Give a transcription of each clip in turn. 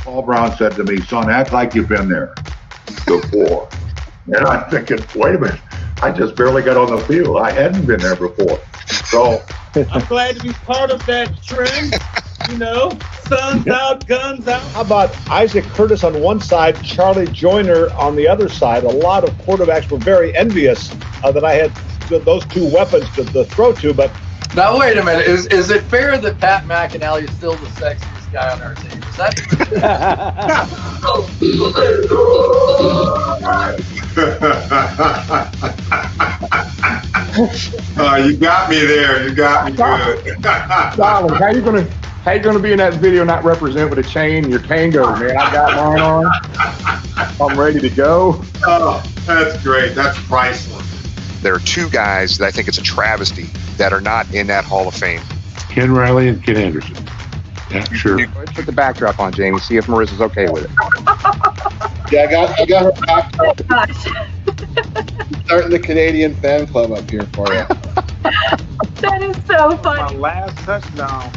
Paul Brown said to me, son, act like you've been there before. And I'm thinking, wait a minute, I just barely got on the field. I hadn't been there before. So I'm glad to be part of that trend. You know, sun's out, guns out. How about Isaac Curtis on one side, Charlie Joyner on the other side? A lot of quarterbacks were very envious that I had those two weapons to throw to. But now, wait a minute. Is it fair that Pat McInally is still the sexiest guy on our team? Is that? You got me there. You got me good. Donald, how you gonna be in that video and not represent with a chain? Your cane goes, man. I got mine on. I'm ready to go. Oh, that's great. That's priceless. There are two guys that I think it's a travesty that are not in that Hall of Fame. Ken Riley and Ken Anderson. Yeah, sure. Let's put the backdrop on, Jamie. See if Marissa's okay with it. Yeah, I got her backdrop. Starting the Canadian fan club up here for you. That is so funny. My last touchdown,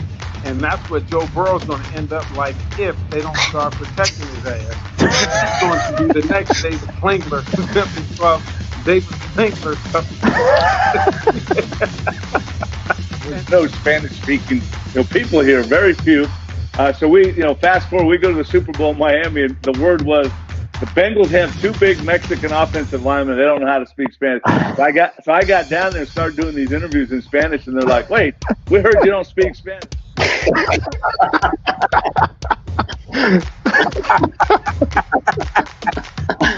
and that's what Joe Burrow's going to end up like if they don't start protecting his ass. It's going to be the next David Klingler. David Klingler. There's no Spanish-speaking people here, very few. So we, fast forward, we go to the Super Bowl in Miami, and the word was the Bengals have two big Mexican offensive linemen. They don't know how to speak Spanish. So I got down there and started doing these interviews in Spanish, and they're like, "Wait, we heard you don't speak Spanish."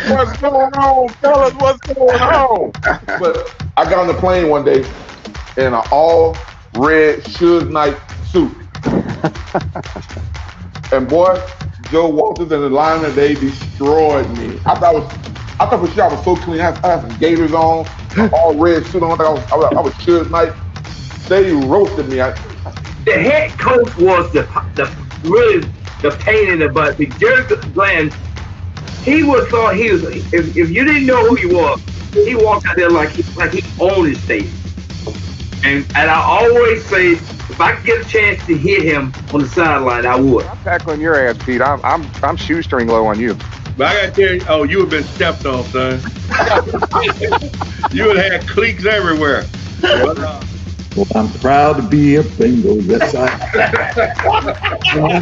What's going on, fellas? What's going on? But I got on the plane one day in an all red Suge Knight suit. And boy, Joe Walters and the linemen, they destroyed me. I thought for sure I was so clean. I had some gaiters on, all red suit on. I was Suge Knight. They roasted me. The head coach was the really the pain in the butt. The Jerry Glenn, he would have thought he was. If you didn't know who he was, he walked out there like he owned his stadium. And I always say, if I could get a chance to hit him on the sideline, I would. I'm tackling your ass, Pete. I'm shoestring low on you. But I got to tell you, you have been stepped on, son. You would have had cleats everywhere. Well, I'm proud to be a Bengal. Yes, I'm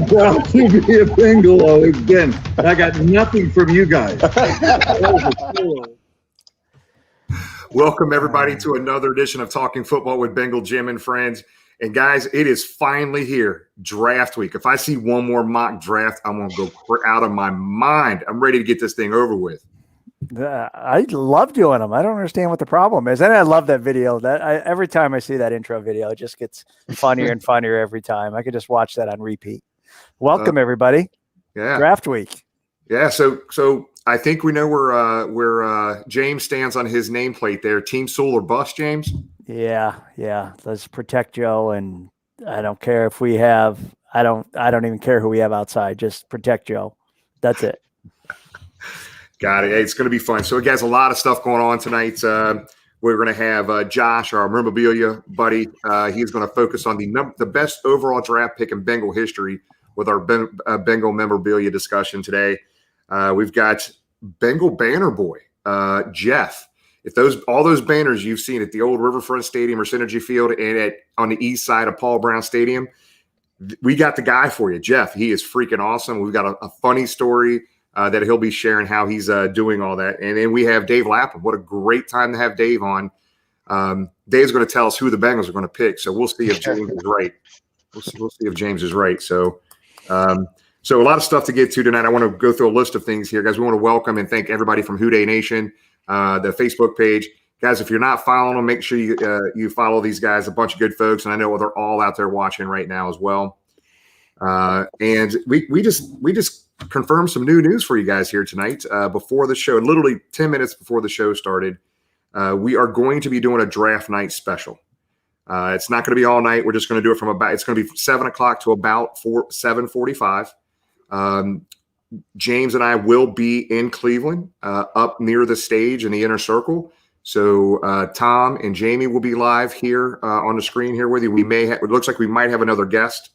proud to be a Bengal again. I got nothing from you guys. Welcome, everybody, to another edition of Talking Football with Bengal Jim and Friends. And, guys, it is finally here, draft week. If I see one more mock draft, I'm going to go out of my mind. I'm ready to get this thing over with. I love doing them. I don't understand what the problem is. And I love that video. Every time I see that intro video, it just gets funnier and funnier every time. I could just watch that on repeat. Welcome, everybody. Yeah. Draft week. Yeah, so I think we know where James stands on his nameplate there. Team Soul or Bust, James? Yeah. Let's protect Joe, and I don't care if we have I don't even care who we have outside. Just protect Joe. That's it. Got it. Hey, it's going to be fun. So, guys, a lot of stuff going on tonight. We're going to have Josh, our Memorabilia buddy. He's going to focus on the best overall draft pick in Bengal history with our Bengal Memorabilia discussion today. We've got Bengal Banner Boy, Jeff. If all those banners you've seen at the old Riverfront Stadium or Synergy Field and on the east side of Paul Brown Stadium, we got the guy for you, Jeff. He is freaking awesome. We've got a funny story that he'll be sharing how he's doing all that. And then we have Dave Lapham. What a great time to have Dave on. Dave's going to tell us who the Bengals are going to pick. So we'll see if James is right. We'll see if James is right. So a lot of stuff to get to tonight. I want to go through a list of things here, guys. We want to welcome and thank everybody from Houday Nation, the Facebook page. Guys, if you're not following them, make sure you follow these guys, a bunch of good folks. And I know they're all out there watching right now as well. And we just confirmed some new news for you guys here tonight before the show, literally 10 minutes before the show started. We are going to be doing a draft night special. It's not going to be all night. We're just going to do it it's going to be 7 o'clock to about 7:45. James and I will be in Cleveland, up near the stage in the inner circle. So Tom and Jamie will be live here on the screen here with you. It looks like we might have another guest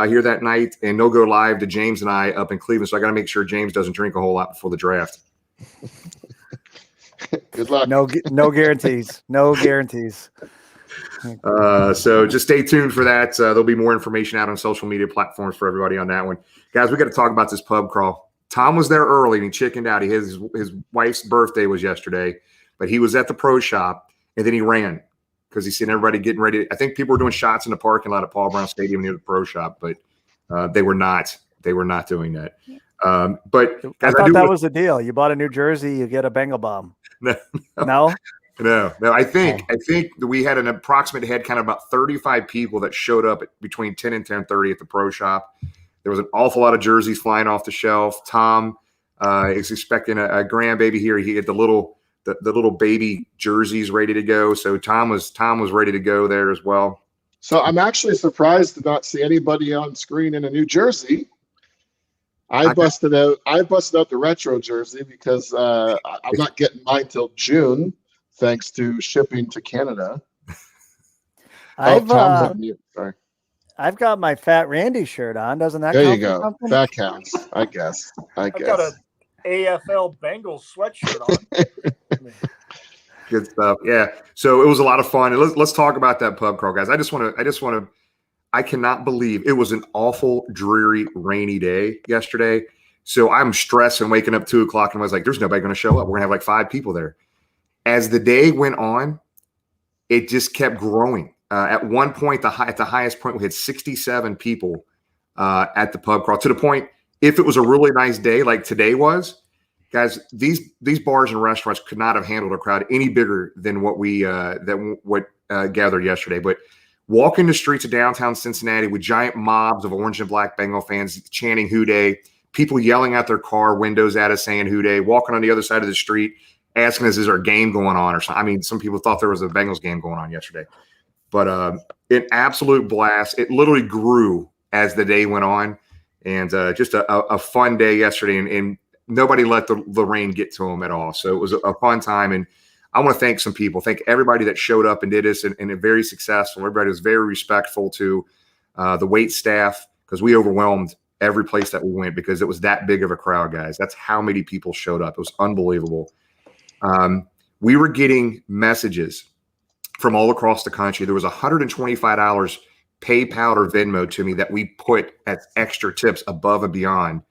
here that night, and they'll go live to James and I up in Cleveland. So I got to make sure James doesn't drink a whole lot before the draft. Good luck. No guarantees. No guarantees. So just stay tuned for that. There'll be more information out on social media platforms for everybody on that one. Guys, we got to talk about this pub crawl. Tom was there early and he chickened out. His wife's birthday was yesterday, but he was at the pro shop and then he ran because he's seen everybody getting ready. I think people were doing shots in the parking lot at Paul Brown Stadium near the pro shop, but they were not doing that. But I thought that was the deal. You bought a New Jersey, you get a Bengal bomb. No? No. I think we had an approximate head count of about 35 people that showed up between 10 and 10:30 at the pro shop. There was an awful lot of jerseys flying off the shelf. Tom is expecting a grandbaby here. He had the little baby jerseys ready to go. So Tom was ready to go there as well. So I'm actually surprised to not see anybody on screen in a New Jersey. I busted out the retro jersey because I'm not getting mine till June, thanks to shipping to Canada. I've Sorry. I've got my Fat Randy shirt on. Doesn't that There count you for go. something? That counts. I guess. I've got a AFL Bengals sweatshirt on. Good stuff. Yeah. So it was a lot of fun. And let's talk about that pub crawl, guys. I cannot believe it was an awful, dreary, rainy day yesterday. So I'm stressed and waking up 2 o'clock and I was like, there's nobody going to show up. We're going to have like 5 people there. As the day went on, it just kept growing. At one point, at the highest point, we had 67 people at the pub crawl, to the point, if it was a really nice day like today was, guys, these bars and restaurants could not have handled a crowd any bigger than what gathered yesterday. But walking the streets of downtown Cincinnati with giant mobs of orange and black Bengal fans chanting "Who Dey," people yelling out their car windows at us saying "Who Dey," walking on the other side of the street asking us, is there a game going on or something? I mean, some people thought there was a Bengals game going on yesterday. But an absolute blast. It literally grew as the day went on. And just a fun day yesterday. And nobody let the rain get to them at all. So it was a fun time. And I want to thank some people. Thank everybody that showed up and did this and very successful. Everybody was very respectful to the wait staff because we overwhelmed every place that we went because it was that big of a crowd, guys. That's how many people showed up. It was unbelievable. We were getting messages from all across the country. There was $125 PayPal or Venmo to me that we put as extra tips above and beyond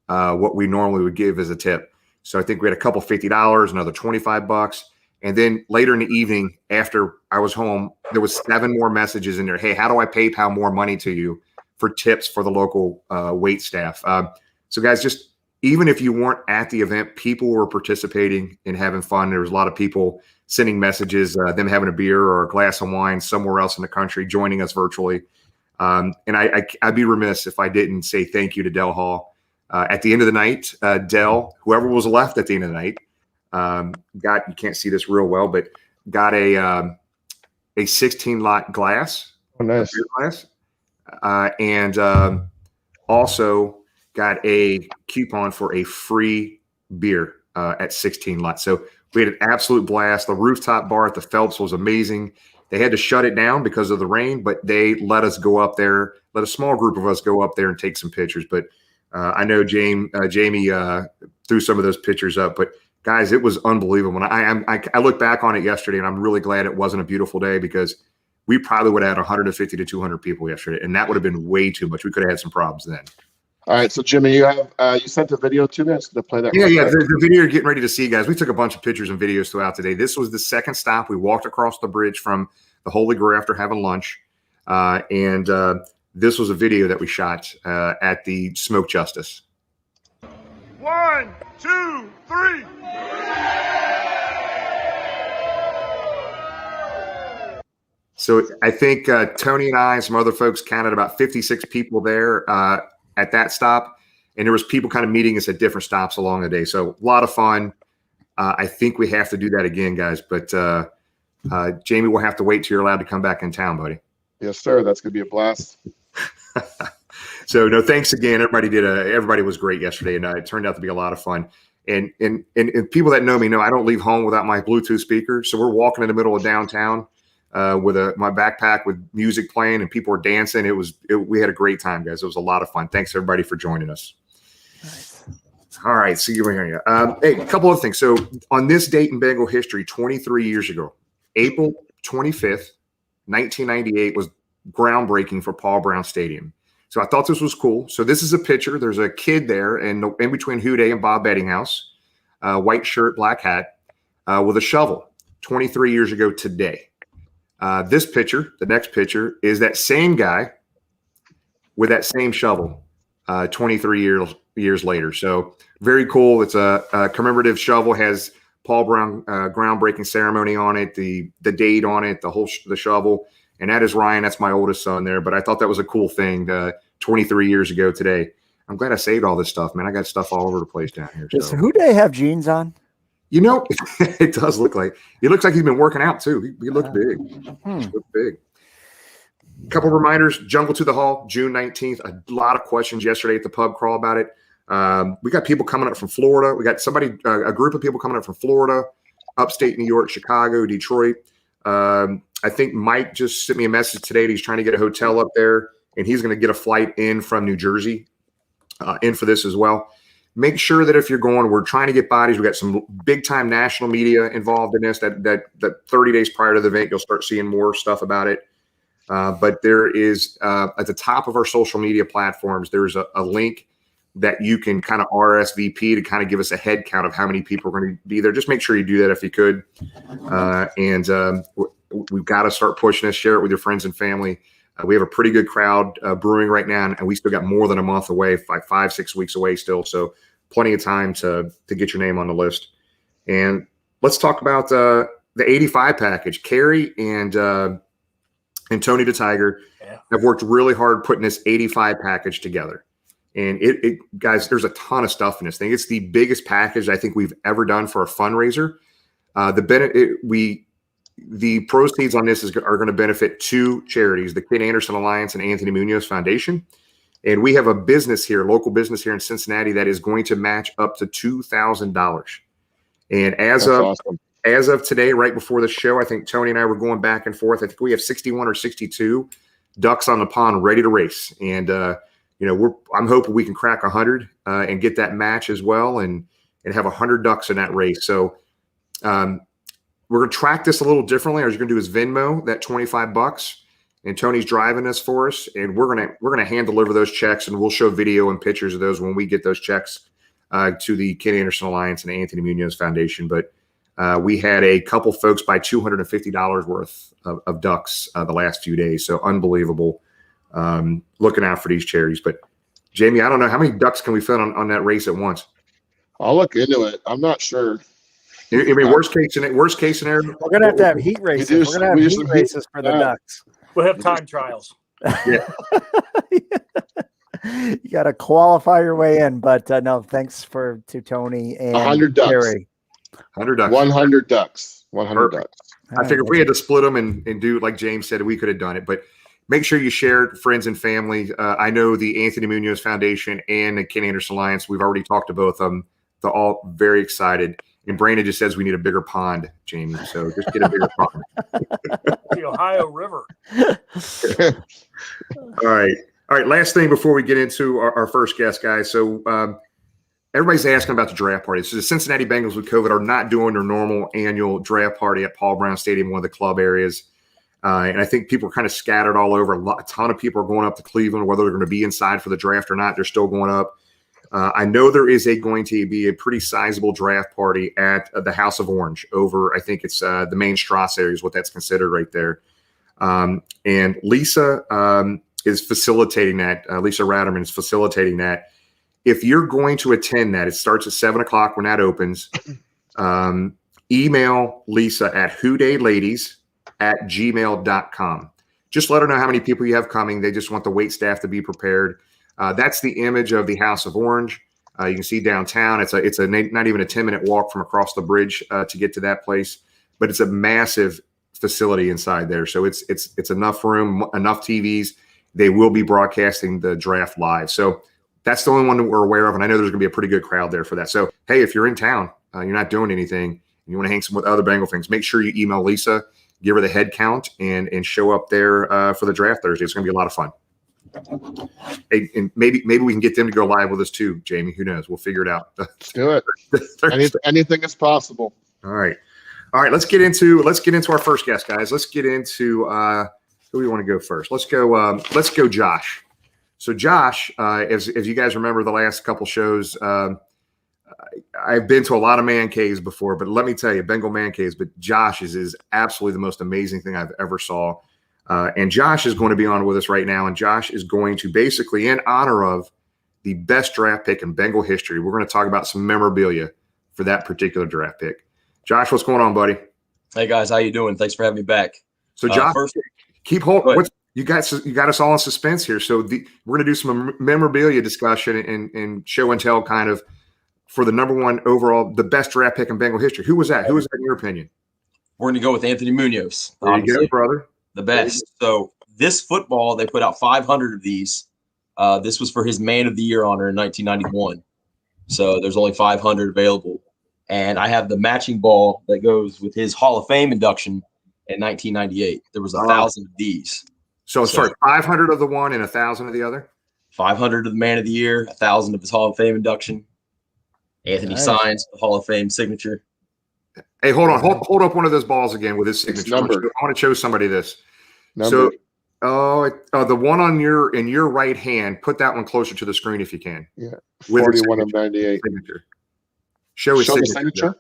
what we normally would give as a tip. So I think we had a couple $50, another $25. And then later in the evening, after I was home, there was 7 more messages in there. Hey, how do I PayPal more money to you for tips for the local wait staff? So guys, just even if you weren't at the event, people were participating and having fun. There was a lot of people sending messages, them having a beer or a glass of wine somewhere else in the country, joining us virtually. And I'd be remiss if I didn't say thank you to Dell Hall. At the end of the night, Dell, whoever was left at the end of the night, you can't see this real well, but got a 16-lot glass. Oh, nice. Glass. And also got a coupon for a free beer at 16 lots. So we had an absolute blast. The rooftop bar at the Phelps was amazing. They had to shut it down because of the rain, but they let us go up there, let a small group of us go up there and take some pictures. But I know Jamie threw some of those pictures up. But guys, it was unbelievable. And I look back on it yesterday, and I'm really glad it wasn't a beautiful day because we probably would have had 150 to 200 people yesterday, and that would have been way too much. We could have had some problems then. All right, so Jimmy, you have you sent a video to me. I was going to play that. Yeah. The video you're getting ready to see, guys. We took a bunch of pictures and videos throughout the day. This was the second stop. We walked across the bridge from the Holy Grail after having lunch, and this was a video that we shot at the Smoke Justice. 1, 2, 3. So I think Tony and I and some other folks counted about 56 people there at that stop. And there was people kind of meeting us at different stops along the day. So a lot of fun. I think we have to do that again, guys. But Jamie, we'll have to wait till you're allowed to come back in town, buddy. Yes, sir. That's going to be a blast. So no, thanks again. Everybody was great yesterday, and it turned out to be a lot of fun. And people that know me know I don't leave home without my Bluetooth speaker. So we're walking in the middle of downtown. with my backpack with music playing and people were dancing. We had a great time, guys. It was a lot of fun. Thanks everybody for joining us. Nice. All right, see you here. Hey, a couple of things. So on this date in Bengal history, 23 years ago, April 25th, 1998 was groundbreaking for Paul Brown Stadium. So I thought this was cool. So this is a picture. There's a kid there and in between Houday and Bob Bettinghouse, white shirt, black hat, with a shovel 23 years ago today. This picture, the next picture, is that same guy with that same shovel 23 years later. So very cool. It's a commemorative shovel, has Paul Brown groundbreaking ceremony on it, the date on it, the shovel. And that is Ryan. That's my oldest son there. But I thought that was a cool thing 23 years ago today. I'm glad I saved all this stuff, man. I got stuff all over the place down here. Does Houday have jeans on? You know, it does look like he looks like he's been working out too. He looks big. He looks big. A couple of reminders: Jungle to the Hall, June 19th. A lot of questions yesterday at the pub crawl about it. We got people coming up from Florida. We got a group of people coming up from Florida, upstate New York, Chicago, Detroit. I think Mike just sent me a message today that he's trying to get a hotel up there, and he's going to get a flight in from New Jersey in for this as well. Make sure that if you're going, we're trying to get bodies. We got some big time national media involved in this. That 30 days prior to the event, you'll start seeing more stuff about it. But there is at the top of our social media platforms, there's a link that you can kind of RSVP to kind of give us a head count of how many people are going to be there. Just make sure you do that if you could. We've got to start pushing this. Share it with your friends and family. We have a pretty good crowd brewing right now, and we still got more than a month away, 5-6 weeks away still. So plenty of time to get your name on the list. And let's talk about the 85 package. Carrie and Tony the Tiger have worked really hard putting this 85 package together. And it guys, there's a ton of stuff in this thing. It's the biggest package I think we've ever done for a fundraiser. The proceeds on this are going to benefit two charities, the Ken Anderson Alliance and Anthony Munoz Foundation. And we have a business here, local business here in Cincinnati, that is going to match up to $2,000. And as of today, right before the show, I think Tony and I were going back and forth. I think we have 61 or 62 ducks on the pond ready to race. And, I'm hoping we can crack 100 and get that match as well and have 100 ducks in that race. So, we're going to track this a little differently. We're going to do is Venmo that $25, and Tony's driving this for us, and we're going to hand deliver those checks, and we'll show video and pictures of those when we get those checks to the Ken Anderson Alliance and Anthony Munoz Foundation. But we had a couple folks buy $250 worth of ducks the last few days, so unbelievable. Looking out for these charities. But Jamie, I don't know how many ducks can we fit on that race at once. I'll look into it. I'm not sure. I mean, worst case scenario, we're gonna have to have heat races. We're gonna have heat races for the ducks. We'll have time trials. Yeah. You got to qualify your way in, but no, thanks to Tony and 100 ducks. Carrie. 100 ducks. 100 ducks. 100 ducks. I figured if we had to split them and do like James said, we could have done it. But make sure you share it, friends and family. I know the Anthony Munoz Foundation and the Ken Anderson Alliance. We've already talked to both of them. They're all very excited. And Brandon just says we need a bigger pond, Jamie. So just get a bigger pond. The Ohio River. All right. Last thing before we get into our first guest, guys. So everybody's asking about the draft party. So the Cincinnati Bengals with COVID are not doing their normal annual draft party at Paul Brown Stadium, one of the club areas. And I think people are kind of scattered all over. A ton of people are going up to Cleveland, whether they're going to be inside for the draft or not. They're still going up. I know there is going to be a pretty sizable draft party at the House of Orange over, I think it's the main Strasse area is what that's considered right there. And Lisa is facilitating that. Lisa Ratterman is facilitating that. If you're going to attend that, it starts at 7:00 when that opens. Email Lisa at whodayladies@gmail.com. Just let her know how many people you have coming. They just want the wait staff to be prepared. That's the image of the House of Orange. You can see downtown. It's not even a 10-minute walk from across the bridge to get to that place, but it's a massive facility inside there. So it's enough room, enough TVs. They will be broadcasting the draft live. So that's the only one that we're aware of, and I know there's going to be a pretty good crowd there for that. So hey, if you're in town, you're not doing anything, and you want to hang some with other Bengal things, make sure you email Lisa. give her the head count, and show up there for the draft Thursday. It's going to be a lot of fun. Hey, and maybe we can get them to go live with us too, Jamie. Who knows? We'll figure it out. Let's do it. Anything is possible. All right. Let's get into our first guest, guys. Let's get into who we want to go first. Let's go Josh. So Josh, as you guys remember the last couple shows, I've been to a lot of man caves before, but let me tell you, Bengal man caves, but Josh's is absolutely the most amazing thing I've ever saw. And Josh is going to be on with us right now, and Josh is going to basically, in honor of the best draft pick in Bengal history, we're going to talk about some memorabilia for that particular draft pick. Josh, what's going on, buddy? Hey guys, how you doing? Thanks for having me back. So Josh, keep holding. You got us all in suspense here. So we're going to do some memorabilia discussion and show and tell kind of for the number one overall, the best draft pick in Bengal history. Who was that? Who was that in your opinion? We're going to go with Anthony Munoz. There you go, brother. The best. So this football, they put out 500 of these. This was for his Man of the Year honor in 1991. So there's only 500 available. And I have the matching ball that goes with his Hall of Fame induction in 1998. There was 1,000 of these. So sorry, 500 of the one and 1,000 of the other? 500 of the Man of the Year, 1,000 of his Hall of Fame induction. Anthony signs the Hall of Fame signature. Hey, hold on. Hold up one of those balls again with his signature. I want to show somebody this. Numbered. So, the one in your right hand, put that one closer to the screen if you can. Yeah, with 41 of 98. Signature. Show his signature.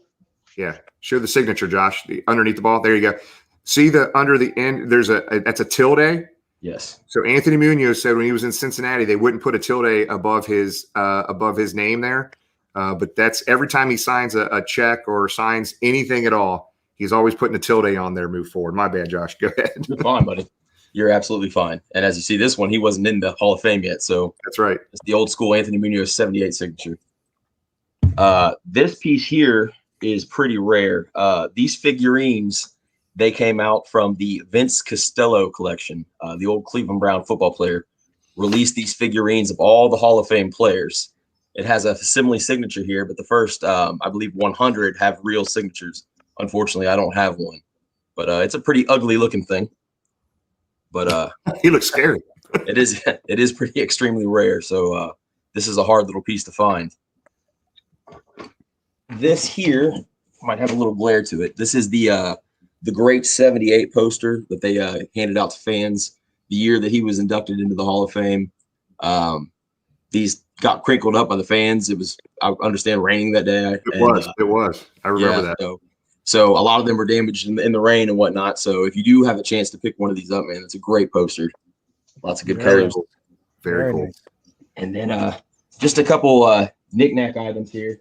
Yeah, show the signature, Josh. Underneath the ball. There you go. See under the end. That's a tilde. Yes. So Anthony Munoz said when he was in Cincinnati, they wouldn't put a tilde above his name there. But that's every time he signs a check or signs anything at all, he's always putting a tilde on there. Move forward. My bad, Josh. Go ahead. You're fine, buddy. You're absolutely fine. And as you see, this one, he wasn't in the Hall of Fame yet. So that's right. It's the old school Anthony Munoz 78 signature. This piece here is pretty rare. These figurines, they came out from the Vince Costello collection. The old Cleveland Brown football player released these figurines of all the Hall of Fame players. It has a facsimile signature here, but the first, I believe 100 have real signatures. Unfortunately, I don't have one, but it's a pretty ugly looking thing. But he looks scary. It is pretty extremely rare. So this is a hard little piece to find. This here might have a little glare to it. This is the Great 78 poster that they handed out to fans the year that he was inducted into the Hall of Fame. These got crinkled up by the fans. It was, I understand, raining that day. It was. I remember that. So a lot of them were damaged in the rain and whatnot. So if you do have a chance to pick one of these up, man, it's a great poster. Lots of good colors. Cool. Very cool. And then just a couple knick-knack items here.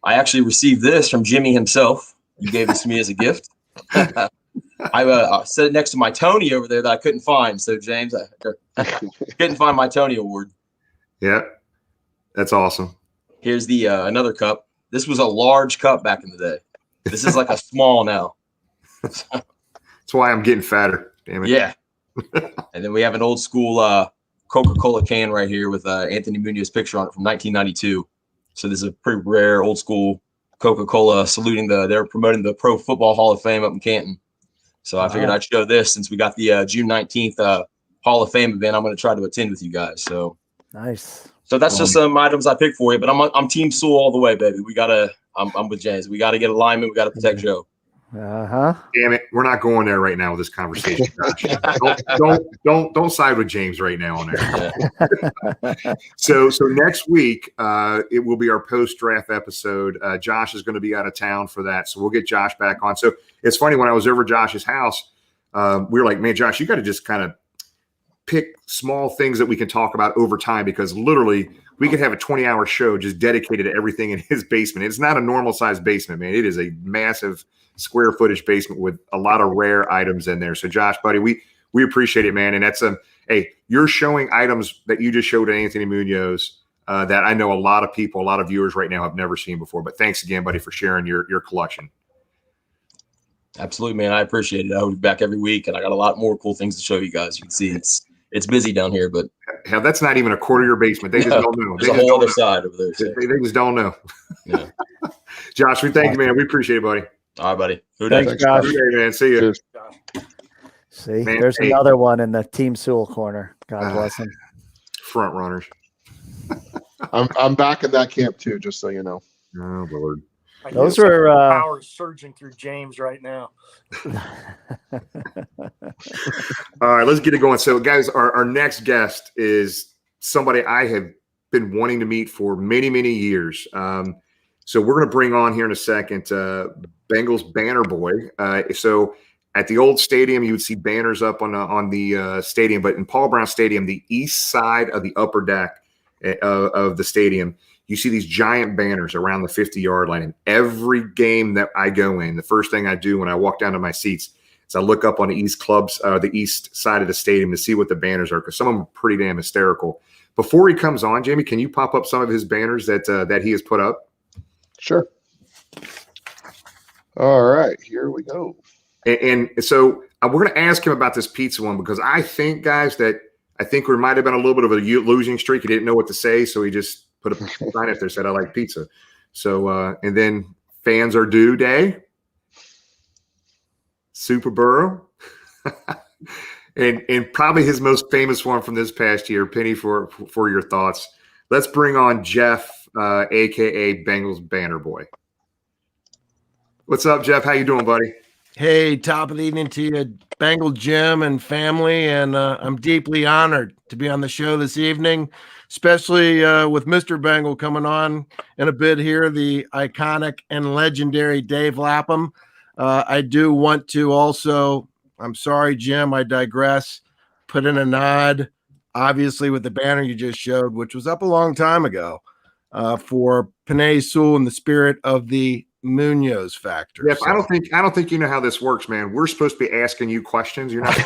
I actually received this from Jimmy himself. He gave this to me as a gift. I set it next to my Tony over there that I couldn't find. So, James, I couldn't find my Tony Award. Yeah, that's awesome. Here's the another cup. This was a large cup back in the day. This is like a small now. That's why I'm getting fatter. Damn it. Yeah. And then we have an old school Coca-Cola can right here with Anthony Munoz's picture on it from 1992. So this is a pretty rare old school Coca-Cola saluting they're promoting the Pro Football Hall of Fame up in Canton. So I figured I'd show this since we got the June 19th Hall of Fame event. I'm going to try to attend with you guys. So nice. So that's just some items I picked for you, but I'm Team Sewell all the way, baby. I'm with James. We got to get alignment. We got to protect Joe. Damn it, we're not going there right now with this conversation. don't side with James right now on there. So next week it will be our post-draft episode. Josh is going to be out of town for that, so we'll get Josh back on. So it's funny, when I was over at Josh's house, we were like, man, Josh, you got to just kind of pick small things that we can talk about over time, because literally we could have a 20-hour show just dedicated to everything in his basement. It's not a normal sized basement, man. It is a massive square footage basement with a lot of rare items in there. So Josh, buddy, we appreciate it, man. And that's hey, you're showing items that you just showed to Anthony Munoz that I know a lot of people, a lot of viewers right now have never seen before. But thanks again, buddy, for sharing your collection. Absolutely, man. I appreciate it. I will be back every week, and I got a lot more cool things to show you guys. You can see it's busy down here, but hell, that's not even a quarter of your basement. They just don't know. There's a whole other side over there. So. They just don't know. Yeah. Josh, we thank you, man. We appreciate it, buddy. All right, buddy. Thanks, Josh. Good day, man. See you. See, Man, there's hey. another one in the Team Sewell corner. God bless him. Front runners. I'm back in that camp too, just so you know. Oh Lord. Those were power surging through James right now. All right, let's get it going. So, guys, our next guest is somebody I have been wanting to meet for many, many years. So we're going to bring on here in a second Bengals Banner Boy. So at the old stadium, you would see banners up on the stadium, but in Paul Brown Stadium, the east side of the upper deck of the stadium, you see these giant banners around the 50-yard line. And every game that I go in, the first thing I do when I walk down to my seats is I look up on the the east side of the stadium to see what the banners are, because some of them are pretty damn hysterical. Before he comes on, Jamie, can you pop up some of his banners that he has put up? Sure. All right, here we go. And so we're going to ask him about this pizza one, because I think, guys, that we might have been a little bit of a losing streak. He didn't know what to say, so he just put a sign up there, said, I like pizza. So, and then fans are due day, Super Burrow, and probably his most famous one from this past year. Penny, for your thoughts. Let's bring on Jeff, a.k.a. Bengals Banner Boy. What's up, Jeff? How you doing, buddy? Hey, top of the evening to you, Bengal Jim and family, and I'm deeply honored to be on the show this evening, especially with Mr. Bengal coming on in a bit here, the iconic and legendary Dave Lapham. I do want to also, I'm sorry, Jim, I digress, put in a nod, obviously, with the banner you just showed, which was up a long time ago, for Panay Sewell in the spirit of the Munoz factor. Jeff, so. I don't think you know how this works, man. We're supposed to be asking you questions. You're not.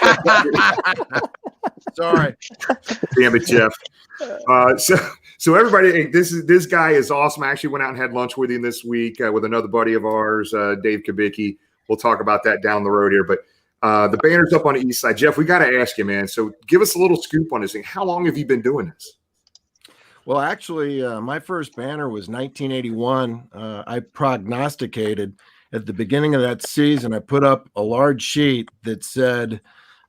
Sorry. Damn it, Jeff. So everybody, this guy is awesome. I actually went out and had lunch with him this week with another buddy of ours, Dave Kubicki. We'll talk about that down the road here. But the banner's up on the east side. Jeff, we got to ask you, man. So give us a little scoop on this thing. How long have you been doing this? Well, actually, my first banner was 1981. I prognosticated at the beginning of that season. I put up a large sheet that said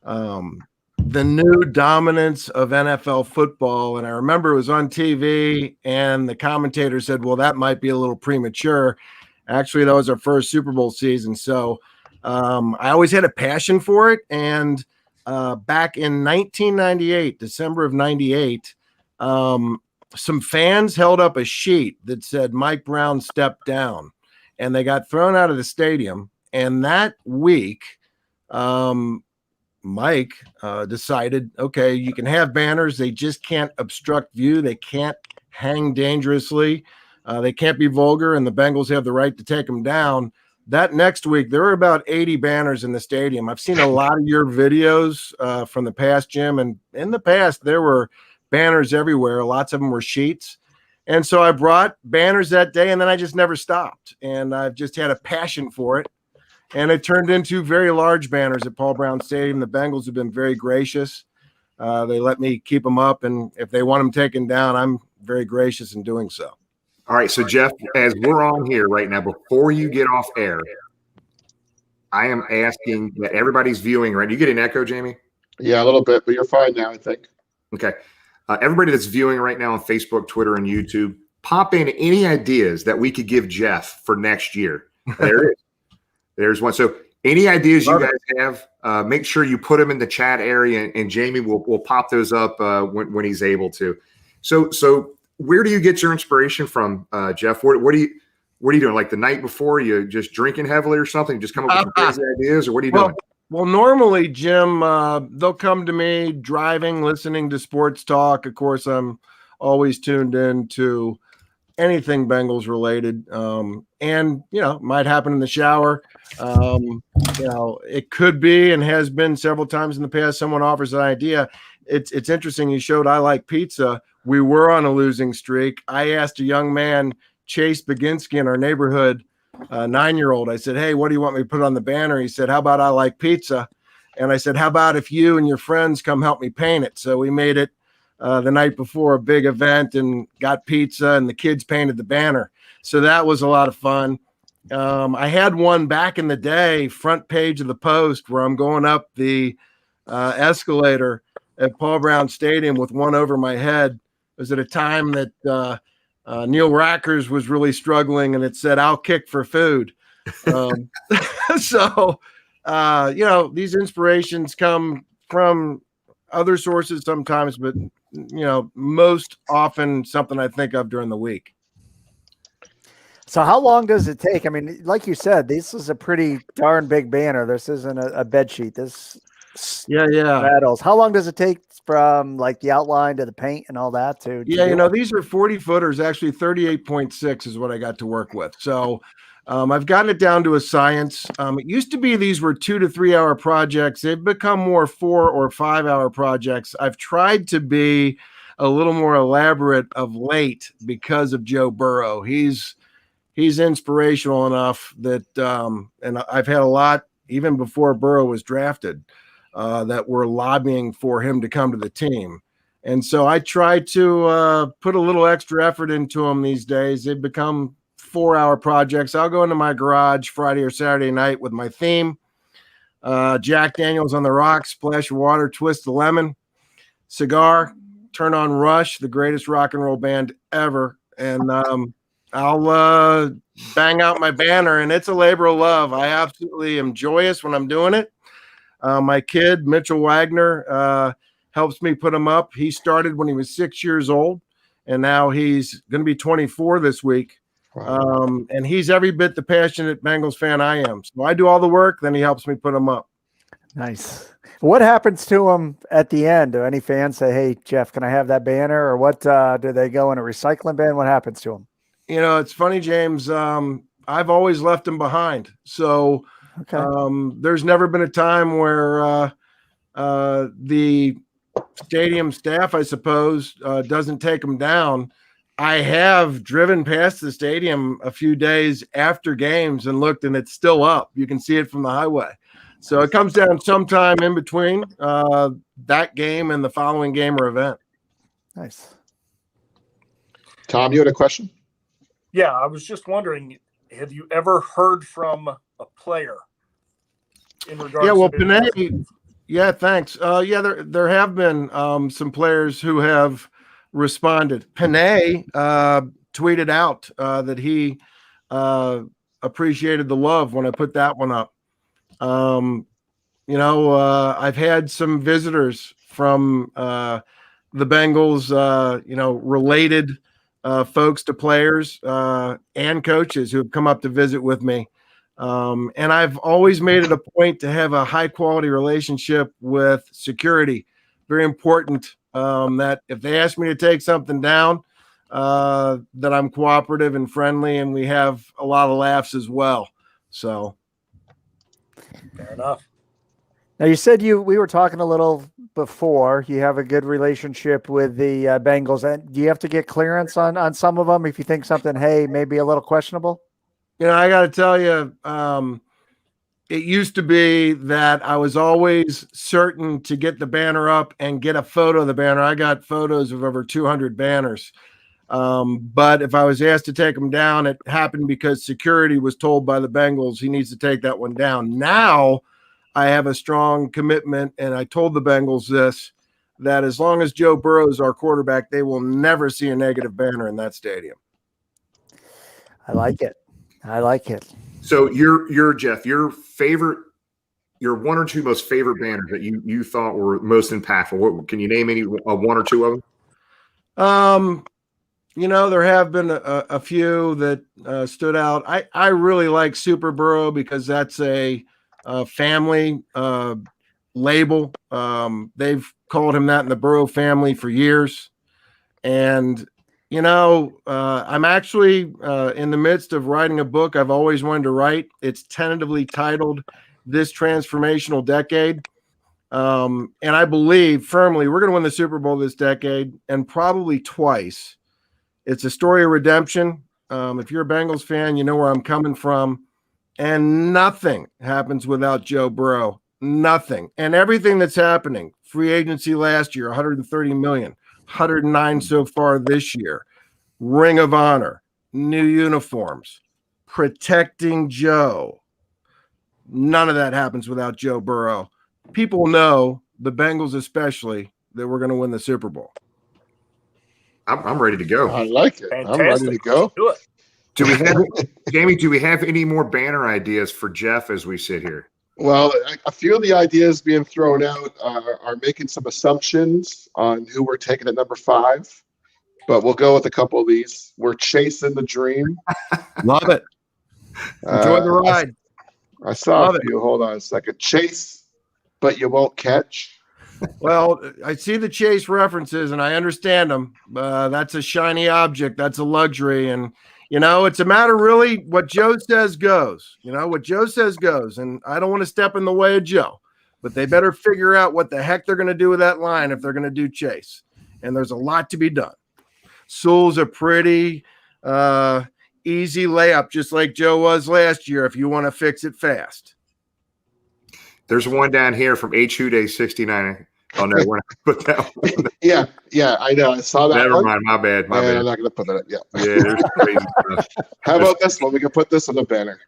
the new dominance of NFL football. And I remember it was on TV, and the commentator said, well, that might be a little premature. Actually, that was our first Super Bowl season. So I always had a passion for it. And back in 1998, December of 98, some fans held up a sheet that said Mike Brown stepped down, and they got thrown out of the stadium. And that week, Mike decided, okay, you can have banners. They just can't obstruct view. They can't hang dangerously. They can't be vulgar, and the Bengals have the right to take them down. That next week, there were about 80 banners in the stadium. I've seen a lot of your videos from the past, Jim, and in the past, there were banners everywhere. Lots of them were sheets. And so I brought banners that day, and then I just never stopped. And I've just had a passion for it. And it turned into very large banners at Paul Brown Stadium. The Bengals have been very gracious. They let me keep them up. And if they want them taken down, I'm very gracious in doing so. All right. So, Jeff, as we're on here right now, before you get off air, I am asking that everybody's viewing, right? You get an echo, Jamie? Yeah, a little bit, but you're fine now, I think. Okay. Everybody that's viewing right now on Facebook, Twitter, and YouTube, pop in any ideas that we could give Jeff for next year. There it is. There's one. So any ideas you guys have, make sure you put them in the chat area, and Jamie will pop those up when he's able to. So where do you get your inspiration from, Jeff? What are you doing? Like the night before, you just drinking heavily or something? Just come up with some crazy ideas, or what are you doing? Well, normally, Jim, they'll come to me driving, listening to sports talk. Of course, I'm always tuned in to anything Bengals related. And, might happen in the shower. It could be and has been several times in the past. Someone offers an idea. It's interesting. You showed I like pizza. We were on a losing streak. I asked a young man, Chase Baginski, in our neighborhood, 9-year-old. I said, hey, what do you want me to put on the banner? He said, how about I like pizza? And I said, how about if you and your friends come help me paint it? So we made it the night before a big event and got pizza, and the kids painted the banner. So that was a lot of fun. I had one back in the day, front page of the Post, where I'm going up the escalator at Paul Brown Stadium with one over my head. It was at a time that Neil Rackers was really struggling, and it said, "I'll kick for food." So, these inspirations come from other sources sometimes, but, most often something I think of during the week. So how long does it take? I mean, like you said, this is a pretty darn big banner. This isn't a bed sheet. This yeah. rattles. How long does it take from like the outline to the paint and all that to these are 40 footers. Actually 38.6 is what I got to work with. So I've gotten it down to a science. It used to be these were 2 to 3 hour projects. They've become more 4 or 5 hour projects. I've tried to be a little more elaborate of late because of Joe Burrow. He's inspirational enough that, and I've had a lot even before Burrow was drafted, that were lobbying for him to come to the team. And so I try to put a little extra effort into them these days. They've become 4 hour projects. I'll go into my garage Friday or Saturday night with my theme, Jack Daniels on the rocks, splash of water, twist the lemon, cigar, turn on Rush, the greatest rock and roll band ever. And, I'll bang out my banner, and it's a labor of love. I absolutely am joyous when I'm doing it. My kid, Mitchell Wagner, helps me put them up. He started when he was 6 years old, and now he's going to be 24 this week. Wow. And he's every bit the passionate Bengals fan I am. So I do all the work, then he helps me put them up. Nice. What happens to them at the end? Do any fans say, "Hey, Jeff, can I have that banner?" Or what? Do they go in a recycling bin? What happens to them? It's funny, James. I've always left them behind. So there's never been a time where the stadium staff, I suppose, doesn't take them down. I have driven past the stadium a few days after games and looked, and it's still up. You can see it from the highway. So it comes down sometime in between that game and the following game or event. Nice. Tom, you had a question? Yeah, I was just wondering, have you ever heard from a player in regards to Panay, thanks. There have been some players who have responded. Panay tweeted out that he appreciated the love when I put that one up. I've had some visitors from the Bengals, related folks to players and coaches who have come up to visit with me. And I've always made it a point to have a high quality relationship with security. Very important that if they ask me to take something down, that I'm cooperative and friendly, and we have a lot of laughs as well. So fair enough. Now you said we were talking a little before. You have a good relationship with the Bengals, and do you have to get clearance on some of them if you think something, hey, maybe a little questionable? I got to tell you, it used to be that I was always certain to get the banner up and get a photo of the banner. I got photos of over 200 banners. But if I was asked to take them down, it happened because security was told by the Bengals he needs to take that one down. Now I have a strong commitment, and I told the Bengals this, that as long as Joe Burrow is our quarterback, they will never see a negative banner in that stadium. I like it. So you're Jeff, your one or two most favorite banners that you thought were most impactful. Can you name any one or two of them? There have been a few that stood out. I really like Super Burrow because that's a family label. They've called him that in the Burrow family for years. And, I'm actually in the midst of writing a book I've always wanted to write. It's tentatively titled This Transformational Decade. And I believe firmly we're going to win the Super Bowl this decade, and probably twice. It's a story of redemption. If you're a Bengals fan, you know where I'm coming from. And nothing happens without Joe Burrow. Nothing. And everything that's happening, free agency last year, 130 million, 109 so far this year, Ring of Honor, new uniforms, protecting Joe. None of that happens without Joe Burrow. People know, the Bengals especially, that we're going to win the Super Bowl. I'm ready to go. I like it. Fantastic. I'm ready to go. Do it. Do we have Jamie? Do we have any more banner ideas for Jeff as we sit here? Well, a few of the ideas being thrown out are making some assumptions on who we're taking at number 5, but we'll go with a couple of these. We're chasing the dream. Love it. Enjoy the ride. I saw Love a few. Hold on a second. Chase, but you won't catch. Well, I see the chase references and I understand them. That's a shiny object. That's a luxury. And, it's a matter really what Joe says goes. What Joe says goes. And I don't want to step in the way of Joe, but they better figure out what the heck they're going to do with that line if they're going to do chase. And there's a lot to be done. Sewell's a pretty easy layup, just like Joe was last year if you want to fix it fast. There's one down here from H. 69. Oh no, we're not put that one. Yeah, I know. I saw that. Never mind. My bad. I'm not going to put that up. Yeah. Yeah, there's crazy stuff. How about this one? We can put this on the banner.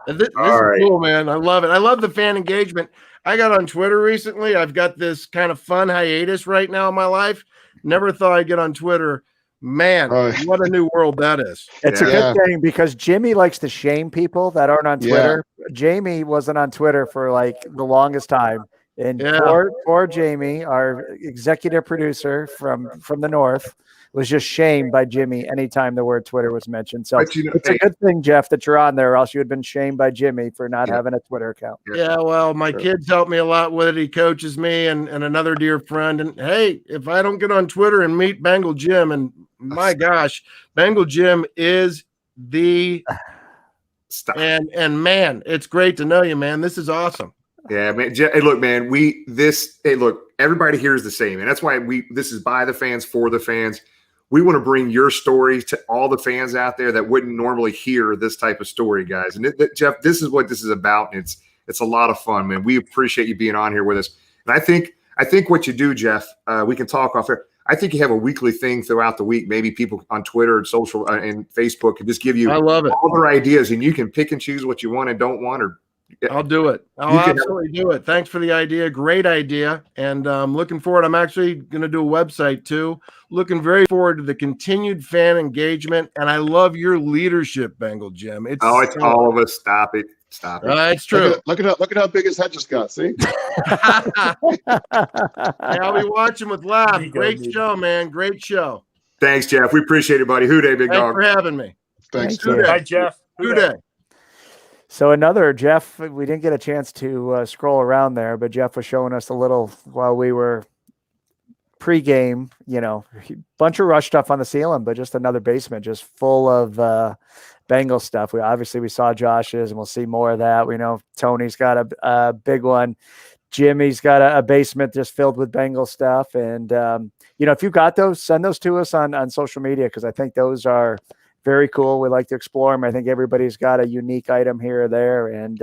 This is cool, man. I love it. I love the fan engagement. I got on Twitter recently. I've got this kind of fun hiatus right now in my life. Never thought I'd get on Twitter. Man, what a new world that is. It's a good thing because Jimmy likes to shame people that aren't on Twitter. Jamie wasn't on Twitter for like the longest time. And poor Jamie, our executive producer from the North, was just shamed by Jimmy anytime the word Twitter was mentioned. So it's a good thing, Jeff, that you're on there, or else you had been shamed by Jimmy for not having a Twitter account. Yeah, well, my kids help me a lot with it. He coaches me and another dear friend. And hey, if I don't get on Twitter and meet Bengal Jim, and my gosh, Bengal Jim is the and man, it's great to know you, man. This is awesome. Yeah, man. Hey, look, man. Look, everybody here is the same, and that's why this is by the fans for the fans. We want to bring your stories to all the fans out there that wouldn't normally hear this type of story, guys. And Jeff, this is what this is about, and it's a lot of fun, man. We appreciate you being on here with us. And I think what you do, Jeff, we can talk off here. I think you have a weekly thing throughout the week. Maybe people on Twitter and social and Facebook can just give you all their ideas, and you can pick and choose what you want and don't want. Or I'll do it. I'll absolutely do it. Thanks for the idea. Great idea. And looking forward. I'm actually going to do a website too. Looking very forward to the continued fan engagement. And I love your leadership, Bengal Jim. It's all of us. Stop it. It's true. Look at how big his head just got. See? I'll be watching with laugh. Great show, man. Great show. Thanks, Jeff. We appreciate it, buddy. Who day, big dog. Thanks for having me. Thanks. Hi, Jeff. Who day. So another Jeff, we didn't get a chance to scroll around there, but Jeff was showing us a little while we were pregame, bunch of rush stuff on the ceiling, but just another basement just full of Bengal stuff. We saw Josh's, and we'll see more of that. We know Tony's got a big one. Jimmy's got a basement just filled with Bengal stuff. And, if you got those, send those to us on social media, because I think those are very cool. We like to explore them. I think everybody's got a unique item here or there, and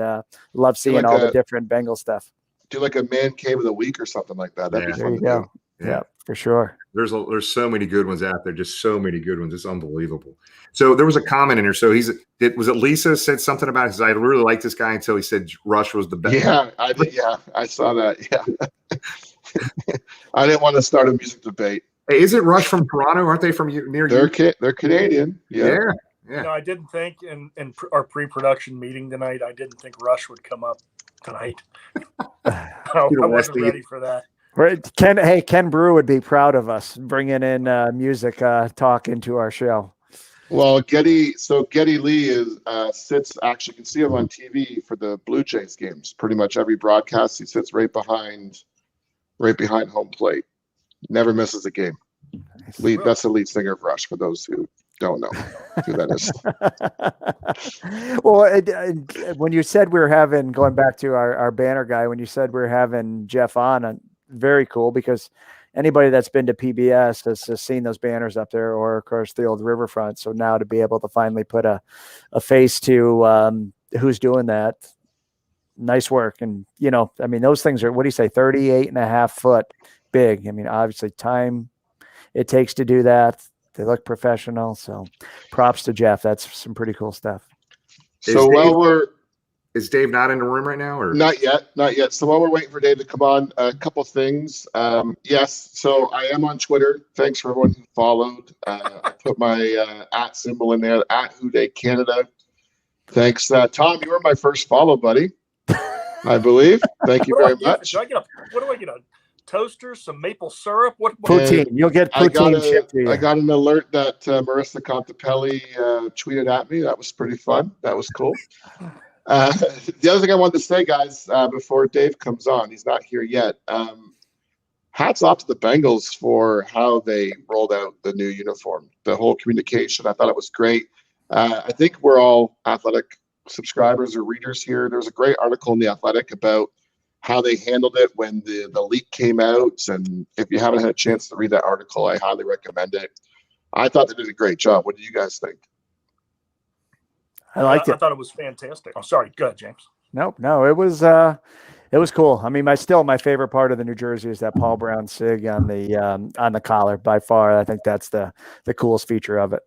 love seeing all the different Bengal stuff. Do like a man cave of the week or something like that. That'd be fun to do. Yeah, for sure. There's so many good ones out there. Just so many good ones. It's unbelievable. So there was a comment in here. So was it Lisa said something about it? I really liked this guy until he said Rush was the best. Yeah, I did. Yeah, I saw that. Yeah. I didn't want to start a music debate. Hey, isn't Rush from Toronto? Aren't they from near you? They're Canadian. Yeah. I didn't think in our pre-production meeting tonight, I didn't think Rush would come up tonight. I wasn't ready for that. Ken Brew would be proud of us bringing in music talk into our show. Well, Getty Lee sits. Actually, you can see him on TV for the Blue Jays games. Pretty much every broadcast, he sits right behind home plate. Never misses a game. That's the lead singer of Rush, for those who don't know who that is. Well, when you said we were having, going back to our banner guy, when you said we were having Jeff on, very cool, because anybody that's been to PBS has seen those banners up there, or of course the old riverfront. So now to be able to finally put a face to who's doing that, nice work. And, those things are, what do you say, 38.5 foot big. Obviously time it takes to do that. They look professional. So props to Jeff. That's some pretty cool stuff. So is Dave not in the room right now, or not yet? So while we're waiting for Dave to come on, a couple things. Yes, so I am on Twitter. Thanks for everyone who followed. I put my @ symbol in there, @WhoDayCanada. Thanks, Tom. You were my first follow, buddy. I believe. Thank you very much. What do I get? A toaster, some maple syrup? What? Poutine. You'll get poutine shipped to you. I got an alert that Marissa Contapelli tweeted at me. That was pretty fun. That was cool. The other thing I wanted to say, guys, before Dave comes on, he's not here yet. Hats off to the Bengals for how they rolled out the new uniform, the whole communication. I thought it was great. I think we're all Athletic subscribers or readers here. There was a great article in The Athletic about how they handled it when the leak came out. And if you haven't had a chance to read that article, I highly recommend it. I thought they did a great job. What do you guys think? I liked it. I thought it was fantastic. I'm sorry. Go ahead, James. No, it was cool. I mean, my favorite part of the New Jersey is that Paul Brown sig on the collar by far. I think that's the coolest feature of it.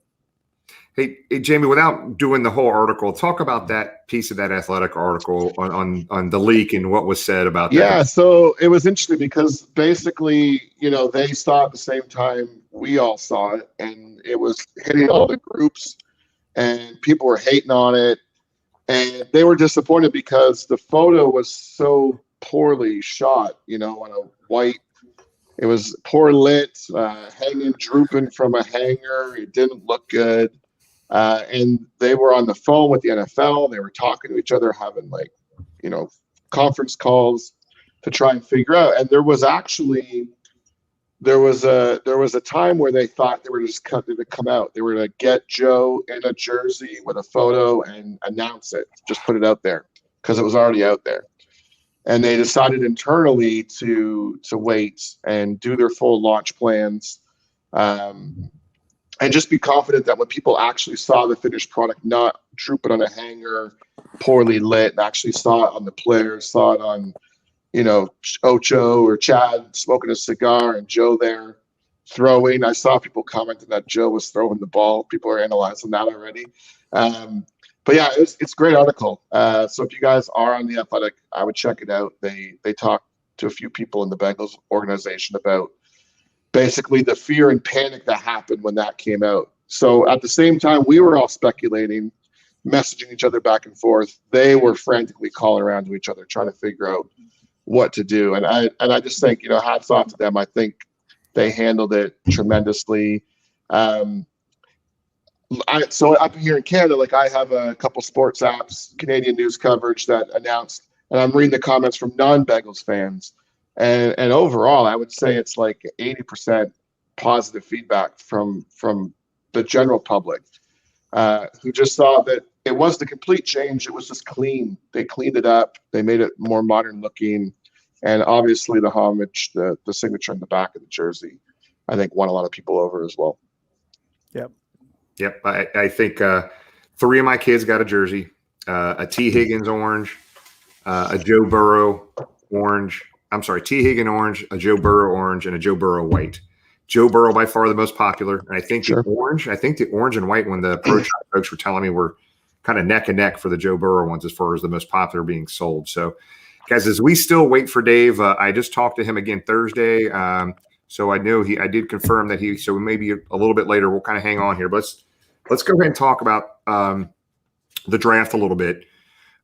Hey, Jamie, without doing the whole article, talk about that piece of that Athletic article on the leak and what was said about that. Yeah, so it was interesting because basically, they saw it at the same time we all saw it, and it was hitting all the groups, and people were hating on it, and they were disappointed because the photo was so poorly shot, on a white. It was poor lit, hanging, drooping from a hanger. It didn't look good. And they were on the phone with the NFL. They were talking to each other, having conference calls to try and figure out. And there was a time where they thought they were just going to come out. They were going to get Joe in a jersey with a photo and announce it, just put it out there because it was already out there. And they decided internally to wait and do their full launch plans. And just be confident that when people actually saw the finished product, not drooping on a hanger, poorly lit, and actually saw it on the players, saw it on, Ocho or Chad smoking a cigar and Joe there throwing. I saw people commenting that Joe was throwing the ball. People are analyzing that already. But yeah, it's a great article. So if you guys are on The Athletic, I would check it out. They talked to a few people in the Bengals organization about basically the fear and panic that happened when that came out. So at the same time, we were all speculating, messaging each other back and forth. They were frantically calling around to each other, trying to figure out what to do. And I just think, hats off to them. I think they handled it tremendously. So up here in Canada, I have a couple sports apps, Canadian news coverage that announced, and I'm reading the comments from non-Bengals fans. And overall, I would say it's 80% positive feedback from the general public who just saw that it was the complete change. It was just clean. They cleaned it up. They made it more modern looking. And obviously the homage, the signature in the back of the jersey, I think won a lot of people over as well. Yep. I think 3 of my kids got a jersey, a T. Higgins orange, a Joe Burrow orange. I'm sorry, T. Higgins orange, a Joe Burrow orange, and a Joe Burrow white. Joe Burrow by far the most popular, and I think the orange and white one, the Pro Shop folks were telling me were kind of neck and neck for the Joe Burrow ones as far as the most popular being sold. So, guys, as we still wait for Dave, I just talked to him again Thursday, so I know I did confirm that so maybe a little bit later we'll kind of hang on here. But let's go ahead and talk about the draft a little bit.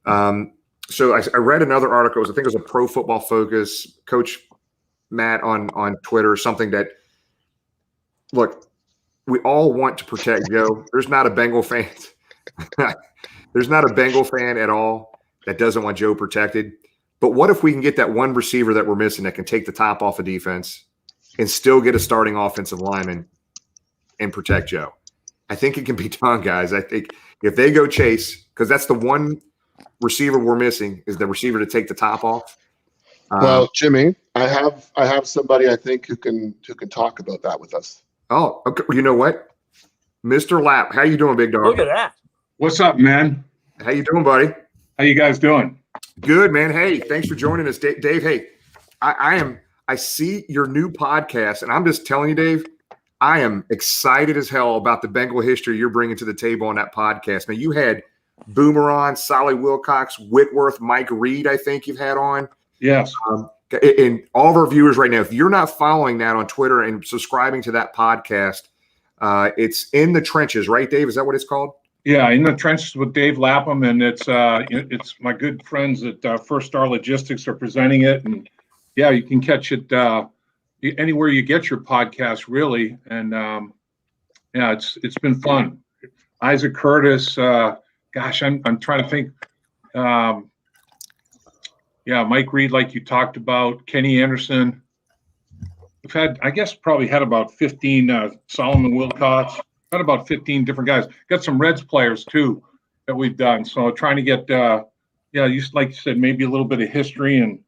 So I read another article. I think it was a Pro Football Focus, Coach Matt on Twitter, something that, look, we all want to protect Joe. There's not a Bengal fan. There's not a Bengal fan at all that doesn't want Joe protected. But what if we can get that one receiver that we're missing that can take the top off of defense and still get a starting offensive lineman and protect Joe? I think it can be done, guys. I think if they go chase, because that's the one receiver we're missing is the receiver to take the top off. Well, Jimmy, I have somebody I think who can talk about that with us. Oh, okay. You know what, Mr. Lapp, how you doing, big dog? Look at that. What's up, man? How you doing, buddy? How you guys doing? Good, man. Hey, thanks for joining us, Dave. Hey, I see your new podcast, and I'm just telling you, Dave, I am excited as hell about the Bengal history you're bringing to the table on that podcast. Now, you had Boomer on, Solly Wilcox, Whitworth, Mike Reed, I think you've had on. Yes. And all of our viewers right now, if you're not following that on Twitter and subscribing to that podcast, it's In the Trenches, right, Dave? Is that what it's called? Yeah, In the Trenches with Dave Lapham, and it's my good friends at First Star Logistics are presenting it, and yeah, you can catch it anywhere you get your podcast, really. And yeah, it's been fun. Isaac Curtis, gosh, I'm trying to think. Yeah, Mike Reed, like you talked about, Kenny Anderson. We've had, I guess, probably had about 15. Solomon Wilcox. Got about 15 different guys. Got some Reds players too that we've done. So trying to get, like you said, maybe a little bit of history and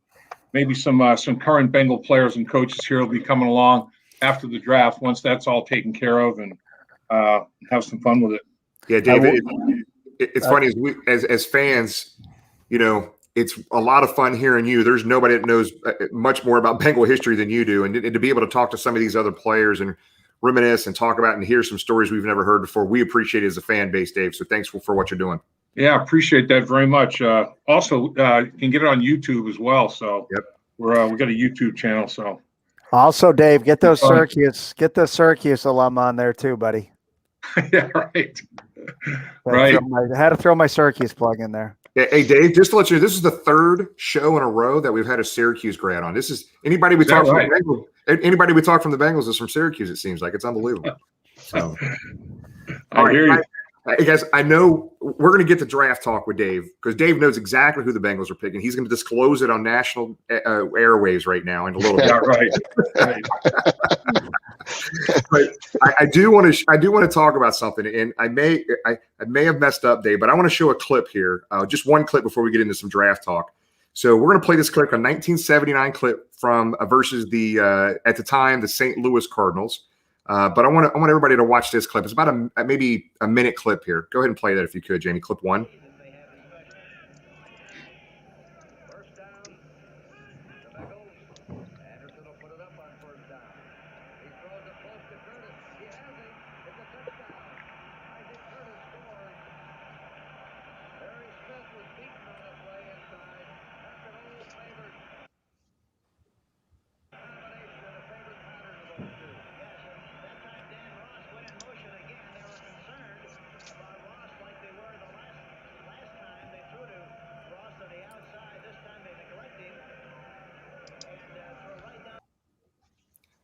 maybe some current Bengal players and coaches here will be coming along after the draft once that's all taken care of, and have some fun with it. Yeah, David, it's funny as fans, it's a lot of fun hearing you. There's nobody that knows much more about Bengal history than you do, and to be able to talk to some of these other players and reminisce and talk about and hear some stories we've never heard before. We appreciate it as a fan base, Dave. So thanks for what you're doing. Yeah, appreciate that very much. Also, you can get it on YouTube as well. So yep, we got a YouTube channel. So also, Dave, get those Syracuse alum on there too, buddy. Yeah, right. Right. I had to throw my Syracuse plug in there. Yeah, hey, Dave, just to let you know, this is the third show in a row that we've had a Syracuse grad on. This is anybody we talk from the Bengals. Anybody we talk from the Bengals is from Syracuse. It seems like it's unbelievable. So, all right, hear you. Hey guys, I know we're going to get to draft talk with Dave because Dave knows exactly who the Bengals are picking. He's going to disclose it on national airwaves right now in a little bit. Yeah, right. But I do want to talk about something, and I may have messed up, Dave, but I want to show a clip here, just one clip before we get into some draft talk. So we're going to play this clip, a 1979 clip from versus the at the time the St. Louis Cardinals. But I want everybody to watch this clip. It's about maybe a minute clip here. Go ahead and play that if you could, Jamie. Clip one.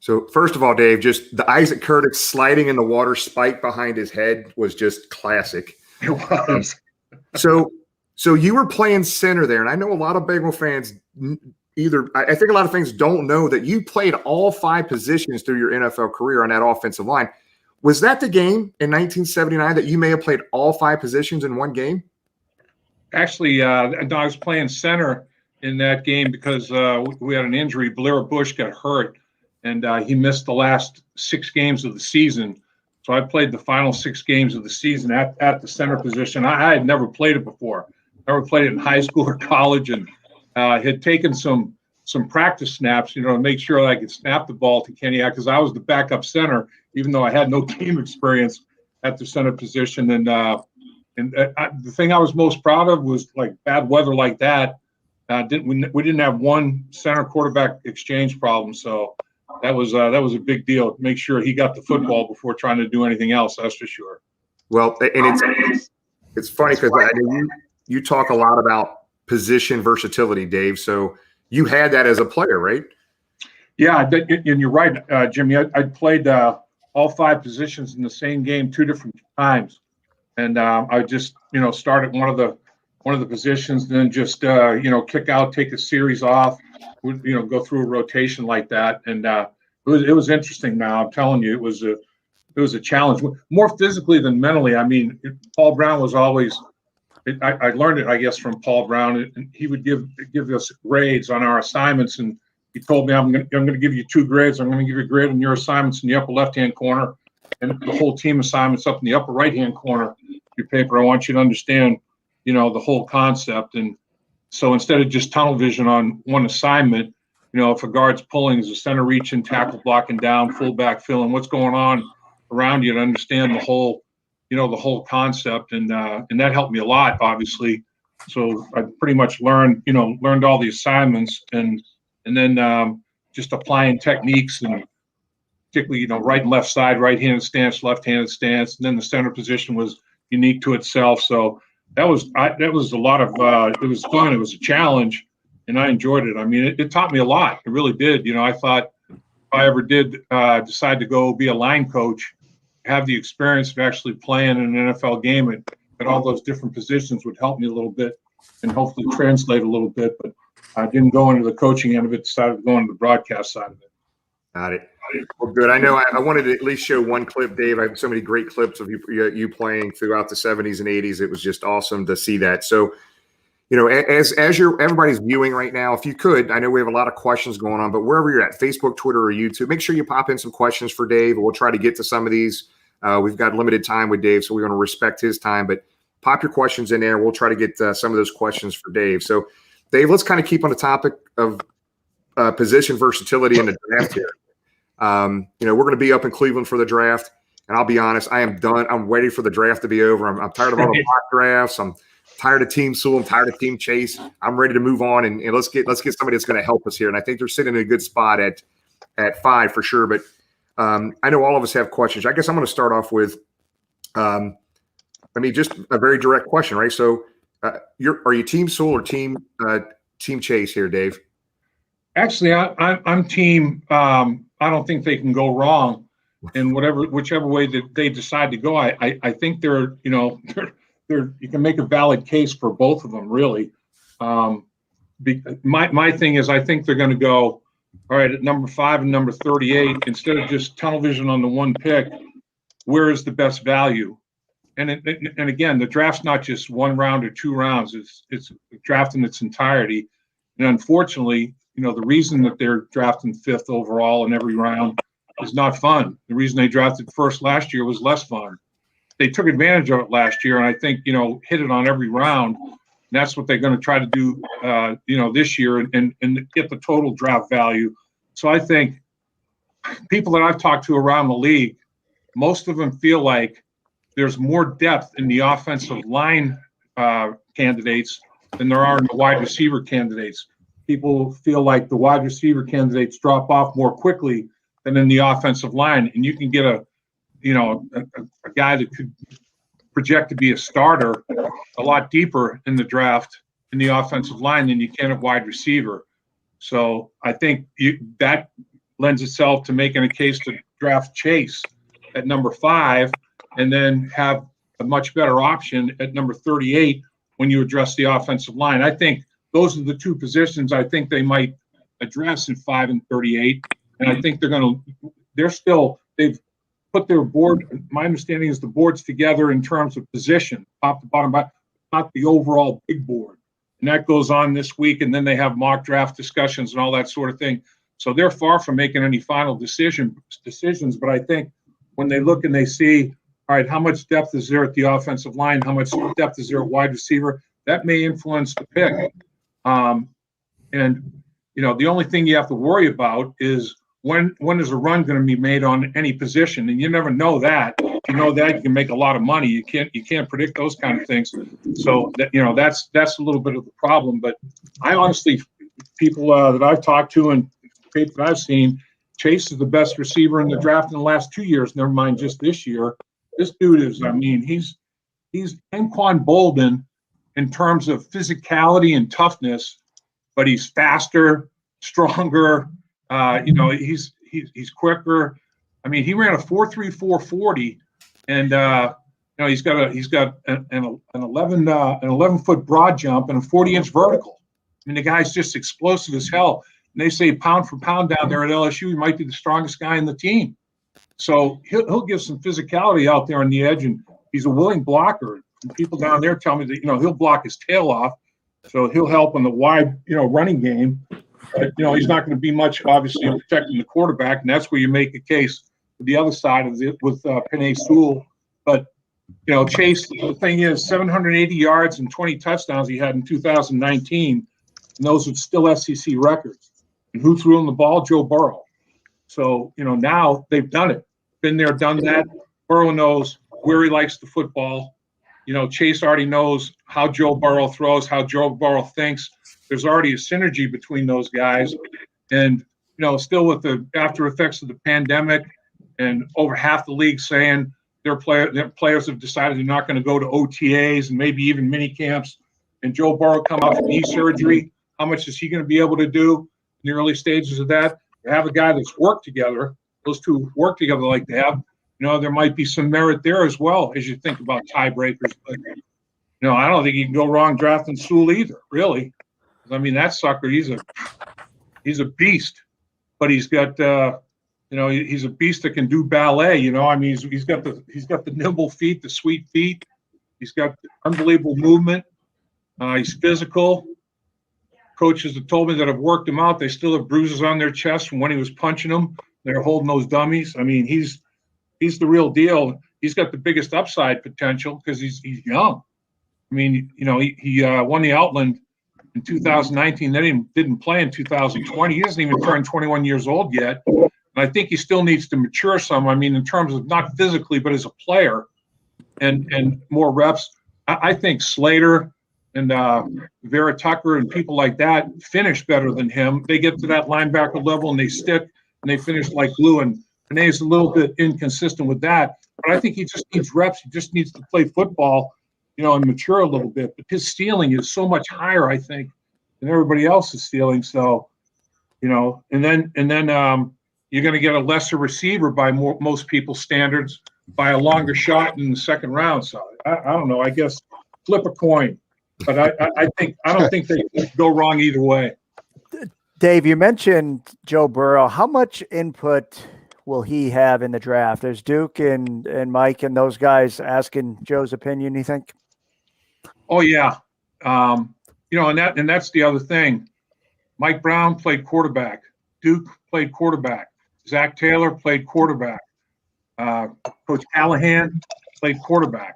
So first of all, Dave, just the Isaac Curtis sliding in the water spike behind his head was just classic. It was. So you were playing center there, and I know a lot of Bengal fans I think a lot of fans don't know that you played all 5 positions through your NFL career on that offensive line. Was that the game in 1979 that you may have played all 5 positions in one game? Actually, I was playing center in that game because we had an injury. Blair Bush got hurt, and he missed the last 6 games of the season. So I played the final 6 games of the season at the center position. I had never played it before. Never played it in high school or college, and had taken some practice snaps, to make sure that I could snap the ball to Kenny because I was the backup center, even though I had no team experience at the center position. And the thing I was most proud of was like bad weather like that. We didn't have one center quarterback exchange problem, so that was a big deal. Make sure he got the football before trying to do anything else. That's for sure. Well, and it's funny because I know you talk a lot about position versatility, Dave. So you had that as a player, right? Yeah, and you're right, Jimmy. I played all 5 positions in the same game 2 different times, and I just start at one of the positions, then just kick out, take a series off, go through a rotation like that, and it was interesting. Now I'm telling you, it was a challenge, more physically than mentally. I mean, Paul Brown was always. I learned it, I guess, from Paul Brown, and he would give us grades on our assignments, and he told me, I'm going to give you 2 grades. I'm going to give you a grade on your assignments in the upper left-hand corner, and the whole team assignments up in the upper right-hand corner of your paper. I want you to understand, the whole concept. And so instead of just tunnel vision on one assignment, if a guard's pulling, is a center reaching, tackle blocking down, fullback filling, what's going on around you to understand the whole, the whole concept. And that helped me a lot, obviously. So I pretty much learned all the assignments and then just applying techniques, and particularly, right and left side, right-handed stance, left-handed stance. And then the center position was unique to itself. So that was a lot of, it was fun. It was a challenge, and I enjoyed it. I mean, it taught me a lot. It really did. I thought if I ever did decide to go be a line coach, have the experience of actually playing in an NFL game at all those different positions would help me a little bit and hopefully translate a little bit. But I didn't go into the coaching end of it, decided to go into the broadcast side of it. Got it. Well, good. I know I wanted to at least show one clip, Dave. I have so many great clips of you playing throughout the 70s and 80s. It was just awesome to see that. So, as everybody's viewing right now, if you could, I know we have a lot of questions going on, but wherever you're at, Facebook, Twitter, or YouTube, make sure you pop in some questions for Dave. We'll try to get to some of these. We've got limited time with Dave, so we want to respect his time, but pop your questions in there. We'll try to get some of those questions for Dave. So, Dave, let's kind of keep on the topic of position versatility in the draft here. We're going to be up in Cleveland for the draft, and I'll be honest, I am done. I'm ready for the draft to be over. I'm tired of all the mock drafts. I'm tired of Team Sewell. I'm tired of Team Chase. I'm ready to move on, and let's get somebody that's going to help us here. And I think they're sitting in a good spot at 5 for sure. But I know all of us have questions. I guess I'm going to start off with, just a very direct question, right? So, are you Team Sewell or Team Chase here, Dave? Actually, I'm Team. I don't think they can go wrong, in whichever way that they decide to go. I think they're you can make a valid case for both of them, really. My thing is, I think they're going to go, all right, at number 5 and number 38, instead of just television on the one pick, where is the best value? And again, the draft's not just 1 round or 2 rounds. It's a draft in its entirety. And unfortunately, the reason that they're drafting 5th overall in every round is not fun. The reason they drafted first last year was less fun. They took advantage of it last year, and I think, hit it on every round. And that's what they're going to try to do, this year and get the total draft value. So I think people that I've talked to around the league, most of them feel like there's more depth in the offensive line candidates than there are in the wide receiver candidates. People feel like the wide receiver candidates drop off more quickly than in the offensive line, and you can get a guy that could project to be a starter a lot deeper in the draft in the offensive line than you can at wide receiver. So I think that lends itself to making a case to draft Chase at number 5 and then have a much better option at number 38 when you address the offensive line. I think those are the 2 positions I think they might address in 5 and 38. And I think they've put their board, my understanding is the board's together in terms of position, top to bottom, but not the overall big board. And that goes on this week, and then they have mock draft discussions and all that sort of thing. So they're far from making any final decisions, but I think when they look and they see, all right, how much depth is there at the offensive line, how much depth is there at wide receiver, that may influence the pick. The only thing you have to worry about is when is a run going to be made on any position, and you never know that. If you know that, you can make a lot of money. You can't predict those kind of things. So that's a little bit of the problem. But I honestly, people that I've talked to and that I've seen, Chase is the best receiver in the draft in the last 2 years. Never mind just this year. This dude is, he's Anquan Bolden in terms of physicality and toughness, but he's faster, stronger. He's quicker. He ran a 4.34 40, and he's got an 11-foot broad jump and a 40-inch vertical. The guy's just explosive as hell. And they say pound for pound down there at LSU, he might be the strongest guy in the team. So he'll give some physicality out there on the edge, and he's a willing blocker. And people down there tell me that he'll block his tail off, so he'll help in the wide running game. But, he's not going to be much, obviously, in protecting the quarterback, and that's where you make a case for the other side of it with Penei Sewell. But, Chase, the thing is, 780 yards and 20 touchdowns he had in 2019, and those are still SEC records. And who threw him the ball? Joe Burrow. So, now they've done it. Been there, done that. Burrow knows where he likes the football. Chase already knows how Joe Burrow throws, how Joe Burrow thinks. There's already a synergy between those guys. And, still with the after effects of the pandemic and over half the league saying their players have decided they're not going to go to OTAs and maybe even mini camps. And Joe Burrow come out from knee surgery. How much is he going to be able to do in the early stages of that? You have a guy that's worked together. Those two work together like they have. There might be some merit there as well as you think about tiebreakers. But, I don't think you can go wrong drafting Sewell either, really. I mean, that sucker, he's a beast. But he's got, he's a beast that can do ballet. I mean, he's got the nimble feet, the sweet feet. He's got unbelievable movement. He's physical. Coaches have told me that have worked him out. They still have bruises on their chest from when he was punching them. They're holding those dummies. I mean, he's the real deal. He's got the biggest upside potential because he's young. I mean, he won the Outland in 2019. Then he didn't play in 2020. He hasn't even turned 21 years old yet. And I think he still needs to mature some. I mean, in terms of not physically, but as a player and more reps. I think Slater and Vera Tucker and people like that finish better than him. They get to that linebacker level and they stick and they finish like glue. And Renee's a little bit inconsistent with that. But I think he just needs reps. He just needs to play football, and mature a little bit. But his ceiling is so much higher, I think, than everybody else's ceiling. So, and then you're going to get a lesser receiver by most people's standards by a longer shot in the second round. So I don't know. I guess flip a coin. But I don't think they go wrong either way. Dave, you mentioned Joe Burrow. How much input will he have in the draft? There's Duke and Mike and those guys asking Joe's opinion, you think? Oh, yeah. And that's the other thing. Mike Brown played quarterback. Duke played quarterback. Zach Taylor played quarterback. Coach Callahan played quarterback.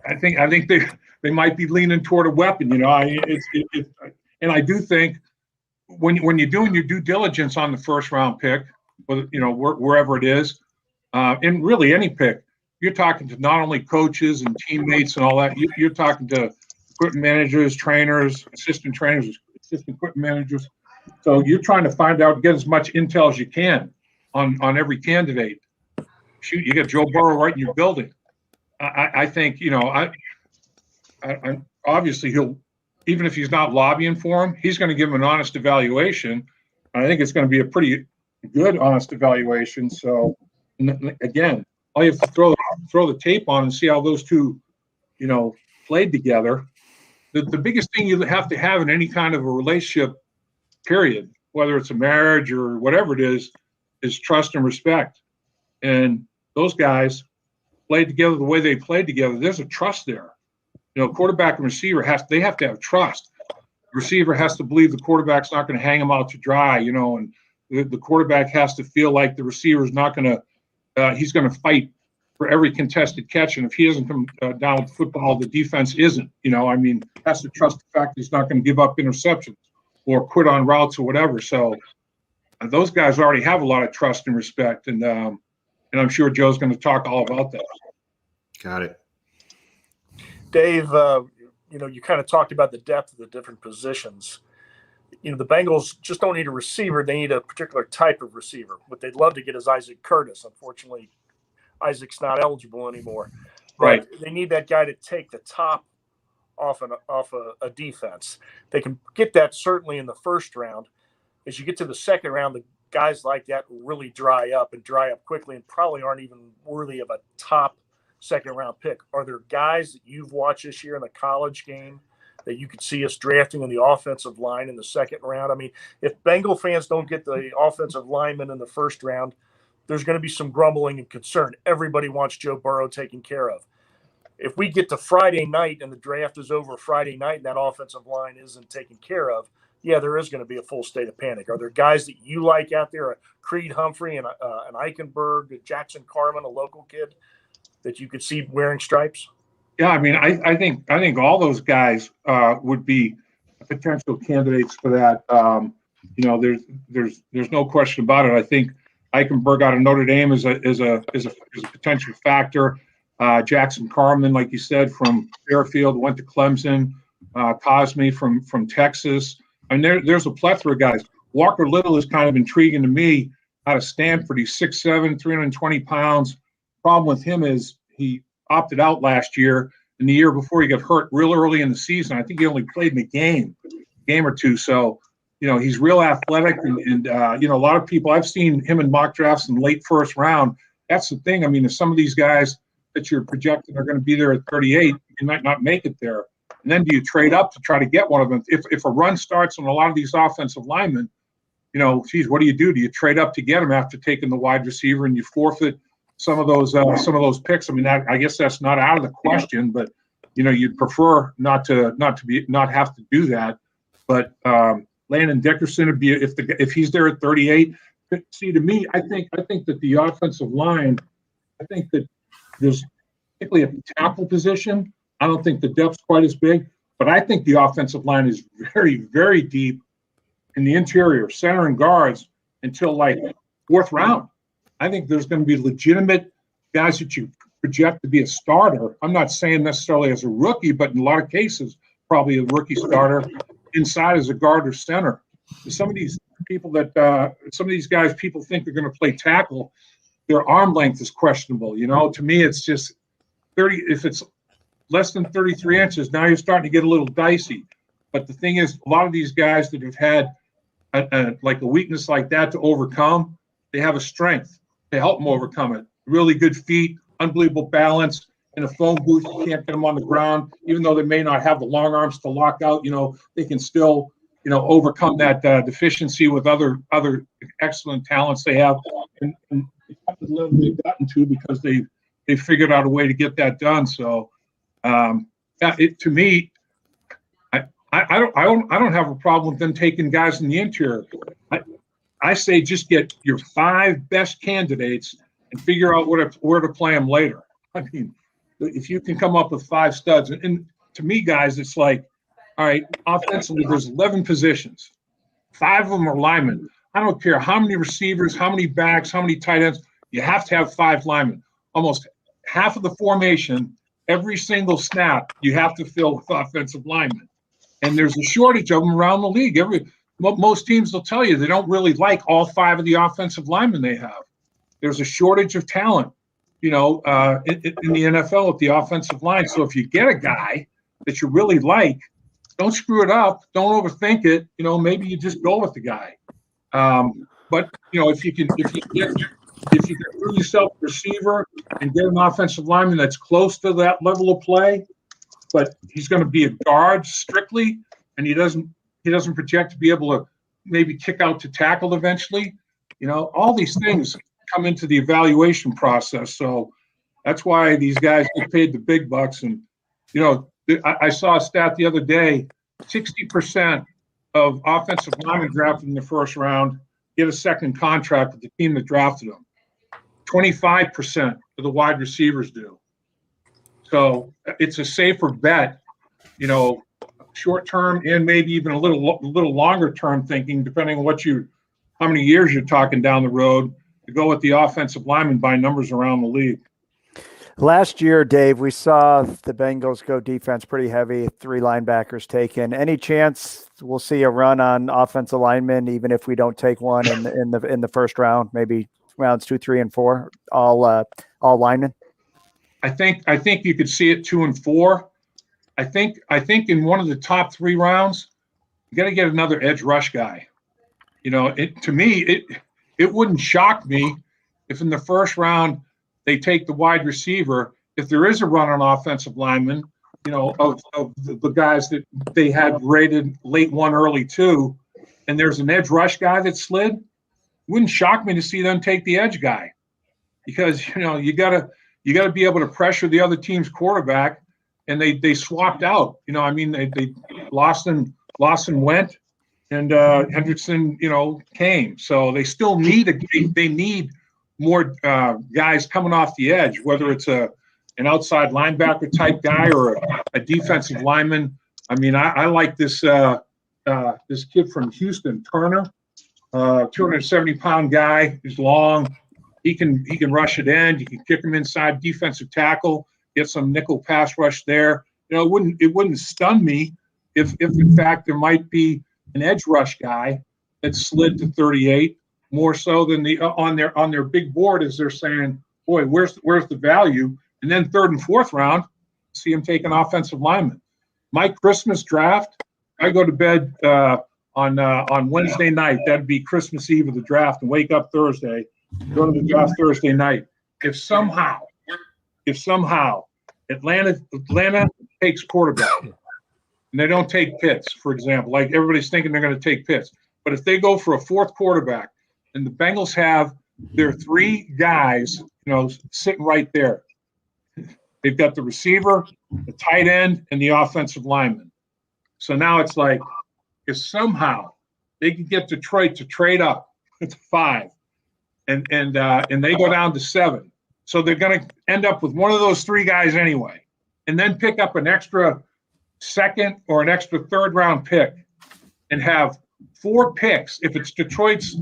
I think they might be leaning toward a weapon, and I do think when you're doing your due diligence on the first round pick, wherever it is, and really any pick, you're talking to not only coaches and teammates and all that. You're talking to equipment managers, trainers, assistant equipment managers. So you're trying to get as much intel as you can on every candidate. Shoot, you get Joe Burrow right in your building. I think, obviously he'll, even if he's not lobbying for him, he's going to give him an honest evaluation. I think it's going to be a pretty good honest evaluation. So again, all you have to throw the tape on and see how those two, played together. The biggest thing you have to have in any kind of a relationship, period, whether it's a marriage or whatever it is trust and respect. And those guys played together the way they played together. There's a trust there. Quarterback and receiver they have to have trust. The receiver has to believe the quarterback's not going to hang him out to dry, and the quarterback has to feel like the receiver's not going to, he's going to fight for every contested catch. And if he doesn't come down with the football, the defense isn't, has to trust the fact that he's not going to give up interceptions or quit on routes or whatever. So those guys already have a lot of trust and respect. And I'm sure Joe's going to talk all about that. Got it. Dave, you kind of talked about the depth of the different positions. The Bengals just don't need a receiver. They need a particular type of receiver. What they'd love to get is Isaac Curtis. Unfortunately, Isaac's not eligible anymore. Right. But they need that guy to take the top off a defense. They can get that certainly in the first round. As you get to the second round, the guys like that really dry up quickly and probably aren't even worthy of a top second round pick. Are there guys that you've watched this year in the college game that you could see us drafting on the offensive line in the second round? I mean, if Bengal fans don't get the offensive lineman in the first round, there's going to be some grumbling and concern. Everybody wants Joe Burrow taken care of. If we get to Friday night and the draft is over Friday night and that offensive line isn't taken care of, yeah, there is going to be a full state of panic. Are there guys that you like out there, Creed Humphrey and an Eichenberg, Jackson Carman, a local kid, that you could see wearing stripes? Yeah, I mean, I think all those guys would be potential candidates for that. there's no question about it. I think Eichenberg out of Notre Dame is a potential factor. Jackson Carman, like you said, from Fairfield, went to Clemson. Cosme from Texas. I mean, there's a plethora of guys. Walker Little is kind of intriguing to me out of Stanford. He's 6'7", 320 pounds. Problem with him is he opted out last year, and the year before he got hurt real early in the season. I think he only played in a game or two. So, he's real athletic, and a lot of people, I've seen him in mock drafts in late first round. That's the thing. I mean, if some of these guys that you're projecting are going to be there at 38, you might not make it there. And then do you trade up to try to get one of them? If a run starts on a lot of these offensive linemen, geez, what do? Do you trade up to get them after taking the wide receiver, and you forfeit some of those picks? I mean, I guess that's not out of the question, but you'd prefer not have to do that. But Landon Dickerson would be if he's there at 38. See, to me, I think that the offensive line, I think that there's particularly at the tackle position. I don't think the depth's quite as big, but I think the offensive line is very, very deep in the interior, center and guards until like fourth round. I think there's going to be legitimate guys that you project to be a starter. I'm not saying necessarily as a rookie, but in a lot of cases, probably a rookie starter inside as a guard or center. Some of these people some of these guys people think they're going to play tackle, their arm length is questionable. To me, it's just 30. If it's less than 33 inches, now you're starting to get a little dicey. But the thing is, a lot of these guys that have had like a weakness like that to overcome, they have a strength to help them overcome it. Really good feet, unbelievable balance. In a phone booth, you can't get them on the ground, even though they may not have the long arms to lock out. They can still, overcome that deficiency with other excellent talents they have, and the level they've gotten to because they figured out a way to get that done. So. To me, I don't have a problem with them taking guys in the interior. I say just get your 5 best candidates and figure out where to play them later. I mean, if you can come up with 5 studs, and to me, guys, it's like, all right, offensively, there's 11 positions. 5 of them are linemen. I don't care how many receivers, how many backs, how many tight ends. You have to have 5 linemen. Almost half of the formation. Every single snap, you have to fill with offensive linemen. And there's a shortage of them around the league. Most teams will tell you they don't really like all 5 of the offensive linemen they have. There's a shortage of talent, in the NFL at the offensive line. So if you get a guy that you really like, don't screw it up. Don't overthink it. Maybe you just go with the guy. But if you can prove yourself a receiver and get an offensive lineman that's close to that level of play, but he's going to be a guard strictly, and he doesn't project to be able to maybe kick out to tackle eventually. All these things come into the evaluation process. So that's why these guys get paid the big bucks. And I saw a stat the other day: 60% of offensive linemen drafted in the first round get a second contract with the team that drafted them. 25% of the wide receivers do. So it's a safer bet, short term and maybe even a little longer term thinking, depending on how many years you're talking down the road, to go with the offensive lineman by numbers around the league. Last year, Dave, we saw the Bengals go defense pretty heavy, 3 linebackers taken. Any chance we'll see a run on offensive linemen, even if we don't take one in the first round, maybe rounds 2, 3, and 4, all linemen? I think you could see it 2 and 4. I think in one of the top 3 rounds, you got to get another edge rush guy. To me, it wouldn't shock me if in the first round they take the wide receiver. If there is a run on offensive linemen, of the guys that they had rated late 1, early 2, and there's an edge rush guy that slid, wouldn't shock me to see them take the edge guy, because you gotta be able to pressure the other team's quarterback, and they swapped out. They Lawson went, and Hendrickson came, so they still need more guys coming off the edge, whether it's an outside linebacker type guy or a defensive lineman. I like this kid from Houston, Turner. 270-pound guy. He's long. He can rush it in. You can kick him inside defensive tackle, get some nickel pass rush there. You know, it wouldn't stun me if in fact there might be an edge rush guy that slid to 38 more so than the on their big board as they're saying, boy, where's the value? And then third and fourth round, see him take an offensive lineman. My Christmas draft, I go to bed on Wednesday night. That'd be Christmas Eve of the draft, and wake up Thursday. Go to the draft Thursday night. If somehow Atlanta takes quarterback and they don't take Pitts, for example, like everybody's thinking they're going to take Pitts, but if they go for a fourth quarterback and the Bengals have their three guys, sitting right there, they've got the receiver, the tight end, and the offensive lineman. So now it's like, if somehow they can get Detroit to trade up to 5, and they go down to 7, so they're going to end up with one of those three guys anyway, and then pick up an extra second or an extra third round pick, and have 4 picks. If it's Detroit's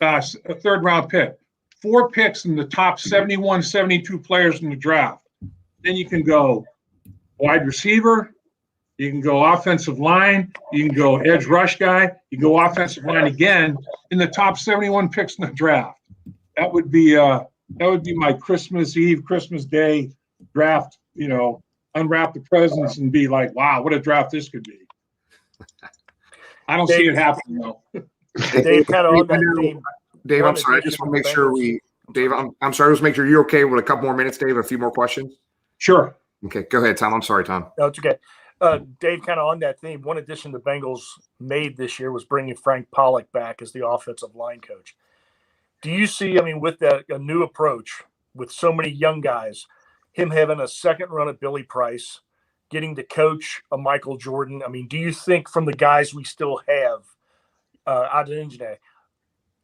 third round pick, 4 picks in the top 71, 72 players in the draft. Then you can go wide receiver, you can go offensive line, you can go edge rush guy, you can go offensive line again in the top 71 picks in the draft. That would be my Christmas Eve, Christmas Day draft. Unwrap the presents and be like, wow, what a draft this could be. I don't see it happening though. Dave, kind of on that theme. Dave, I'm sorry. I just want to make sure Dave, I'm sorry. Let's make sure you're okay with a couple more minutes, Dave. A few more questions. Sure. Okay, go ahead, Tom. I'm sorry, Tom. No, it's okay. Dave, kind of on that theme, one addition the Bengals made this year was bringing Frank Pollock back as the offensive line coach. Do you see, with a new approach, with so many young guys, him having a second run at Billy Price, getting to coach a Michael Jordan? Do you think from the guys we still have out in Injine,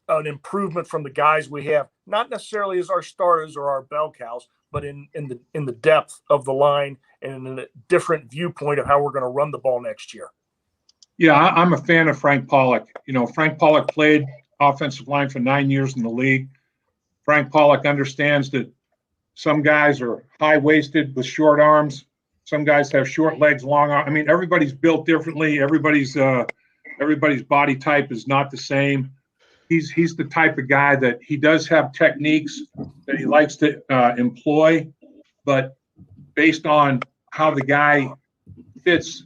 an improvement from the guys we have, not necessarily as our starters or our bell cows, but in the depth of the line and in a different viewpoint of how we're going to run the ball next year? Yeah, I'm a fan of Frank Pollock. Frank Pollock played offensive line for 9 years in the league. Frank Pollock understands that some guys are high-waisted with short arms. Some guys have short legs, long arms. Everybody's built differently. Everybody's body type is not the same. He's the type of guy that he does have techniques that he likes to employ, but based on how the guy fits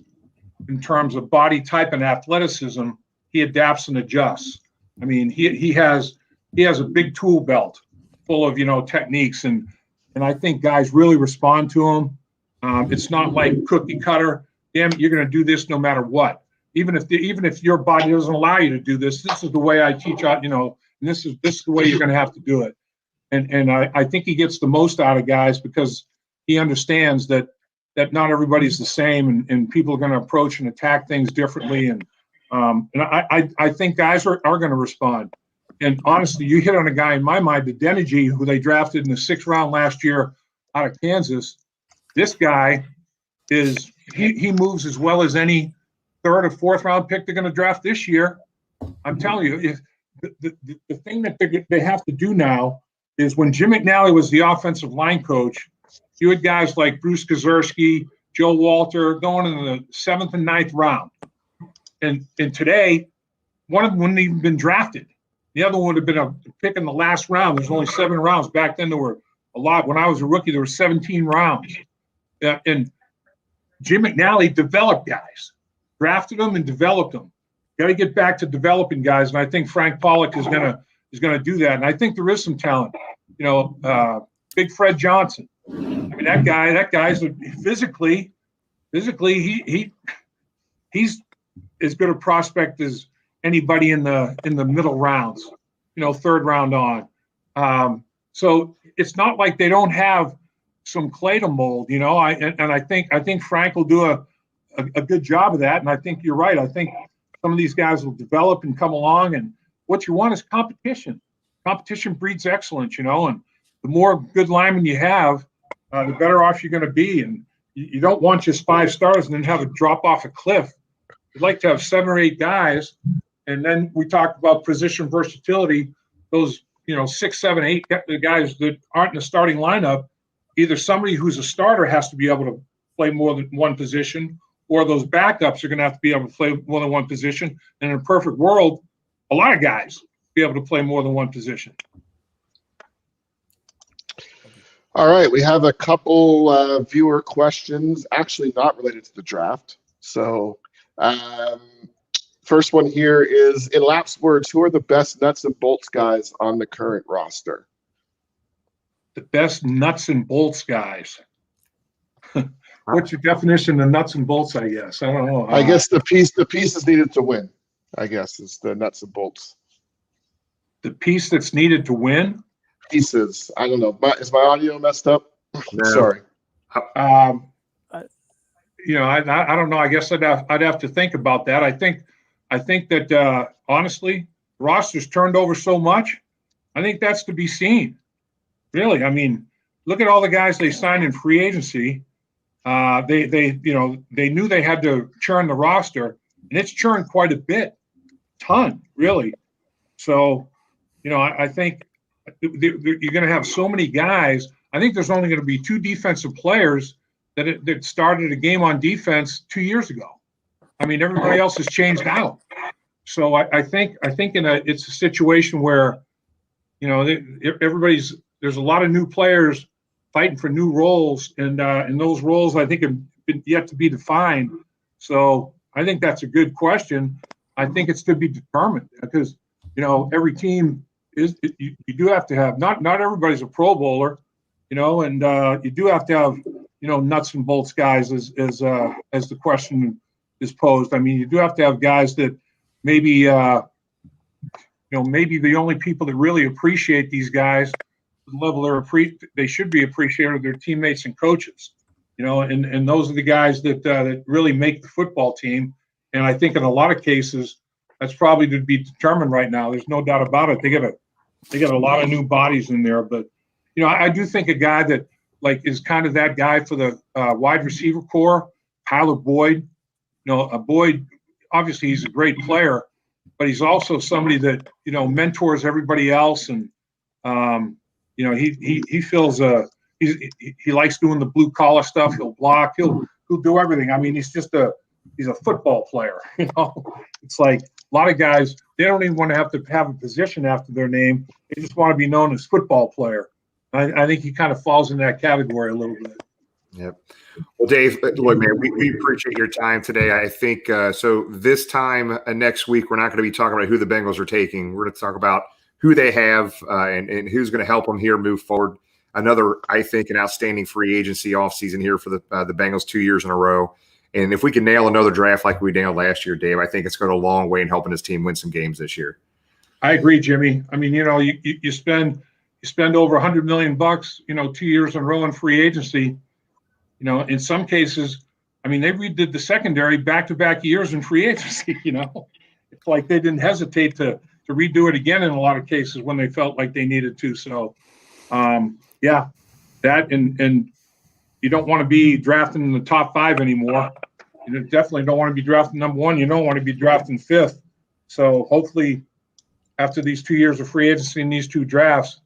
in terms of body type and athleticism, he adapts and adjusts. He has a big tool belt full of techniques, and I think guys really respond to him. It's not like cookie cutter. Damn it, you're going to do this no matter what. Even if your body doesn't allow you to do this, this is the way I teach out. And this is the way you're going to have to do it. And I think he gets the most out of guys because he understands that not everybody's the same, and people are going to approach and attack things differently. And I think guys are going to respond. And honestly, you hit on a guy in my mind, the Denegy, who they drafted in the 6th round last year out of Kansas. This guy he moves as well as any 3rd or 4th round pick they're going to draft this year. I'm telling you, if the thing that they have to do now is, when Jim McNally was the offensive line coach, you had guys like Bruce Kazurski, Joe Walter going in the 7th and 9th round. And today, one of them wouldn't even been drafted. The other one would have been a pick in the last round. There's only 7 rounds. Back then, there were a lot. When I was a rookie, there were 17 rounds. And Jim McNally developed guys, drafted them and developed them. Got to get back to developing guys, and I think Frank Pollock is gonna do that. And I think there is some talent. Big Fred Johnson. That guy's physically he's as good a prospect as anybody in the middle rounds, 3rd round on. So it's not like they don't have some clay to mold, I think Frank will do a good job of that. And I think you're right. I think some of these guys will develop and come along, and what you want is competition. Competition breeds excellence, and the more good linemen you have, the better off you're going to be. And you don't want just 5 stars and then have it drop off a cliff. You'd like to have 7 or 8 guys And then we talked about position versatility. Those 6, 7, 8 guys that aren't in the starting lineup, either somebody who's a starter has to be able to play more than one position, or those backups are going to have to be able to play more than one position. And in a perfect world, a lot of guys be able to play more than one position. All right, we have a couple viewer questions, actually not related to the draft. So first one here is, in Lap's words, who are the best nuts and bolts guys on the current roster? The best nuts and bolts guys. What's your definition of nuts and bolts, I guess? I don't know. I guess the pieces needed to win, I guess, is the nuts and bolts. The piece that's needed to win? Pieces. I don't know. Is my audio messed up? No. Sorry. I don't know. I guess I'd have to think about that. I think that honestly, roster's turned over so much. I think that's to be seen. Really, I mean, look at all the guys they signed in free agency. They knew they had to churn the roster, and it's churned quite a bit, ton, really. So, I think you're going to have so many guys. I think there's only going to be 2 defensive players that started a game on defense 2 years ago. I mean, everybody else has changed out. So I think it's a situation where, there's a lot of new players fighting for new roles, and those roles I think have been yet to be defined. So I think that's a good question. I think it's to be determined because every team you do have to have not everybody's a Pro Bowler, and you do have to have nuts and bolts guys as the question is posed. I mean, you do have to have guys that maybe maybe the only people that really appreciate these guys, the level they should be appreciated are their teammates and coaches, and those are the guys that really make the football team. And I think in a lot of cases, that's probably to be determined right now. There's no doubt about it. They got a lot of new bodies in there, but I do think a guy that is kind of that guy for the wide receiver core, Tyler Boyd. Boyd, obviously he's a great player, but he's also somebody that mentors everybody else, and he feels he likes doing the blue collar stuff. He'll block. He'll do everything. I mean, he's a football player. It's like a lot of guys, they don't even want to have a position after their name. They just want to be known as football player. I think he kind of falls in that category a little bit. Yep. Well, Dave, look, man, we appreciate your time today. I think so. This time next week, we're not going to be talking about who the Bengals are taking. We're going to talk about who they have and who's going to help them here move forward. Another, I think, an outstanding free agency offseason here for the Bengals 2 years in a row. And if we can nail another draft like we nailed last year, Dave, I think it's going a long way in helping his team win some games this year. I agree, Jimmy. I mean, you spend over $100 million, 2 years in a row in free agency. In some cases, I mean, they redid the secondary back-to-back years in free agency. It's like they didn't hesitate to redo it again in a lot of cases when they felt like they needed to. So, that and you don't want to be drafting in the top 5 anymore. You definitely don't want to be drafting number 1. You don't want to be drafting 5th. So hopefully, after these 2 years of free agency and these 2 drafts,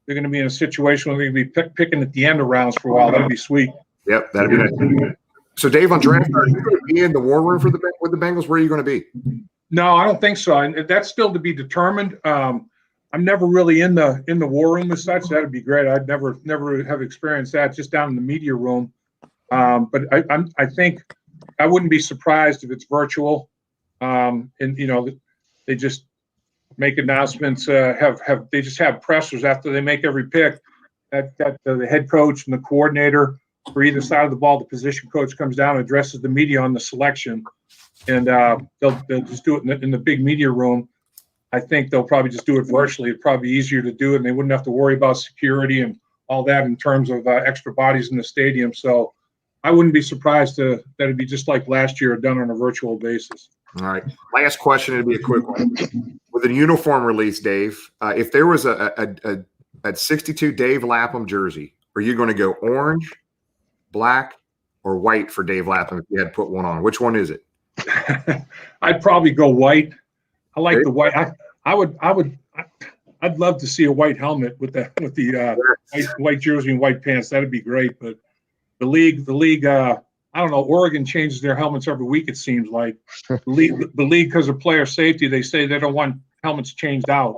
they're going to be in a situation where they're going to be picking at the end of rounds for a while. That'd be sweet. Yep, that'd be nice. So, Dave, on draft, are you going to be in the war room with the Bengals? Where are you going to be? No, I don't think so. And that's still to be determined. I'm never really in the war room as such. That'd be great. I'd never have experienced that, just down in the media room. But I think I wouldn't be surprised if it's virtual. And they just make announcements. They just have pressers after they make every pick. That the head coach and the coordinator for either side of the ball, the position coach comes down and addresses the media on the selection, and they'll just do it in the big media room. I think they'll probably just do it virtually. It'd probably be easier to do it, and they wouldn't have to worry about security and all that in terms of extra bodies in the stadium. So I wouldn't be surprised that it'd be just like last year, done on a virtual basis. All right. Last question. It'll be a quick one. With a uniform release, Dave, if there was a 62 Dave Lapham jersey, are you going to go orange, black, or white for Dave Lapham if you had to put one on? Which one is it? I'd probably go white. I like the white. I'd love to see a white helmet with the white jersey and white pants. That'd be great. But the league. I don't know. Oregon changes their helmets every week. It seems like the league, because of player safety, they say they don't want helmets changed out.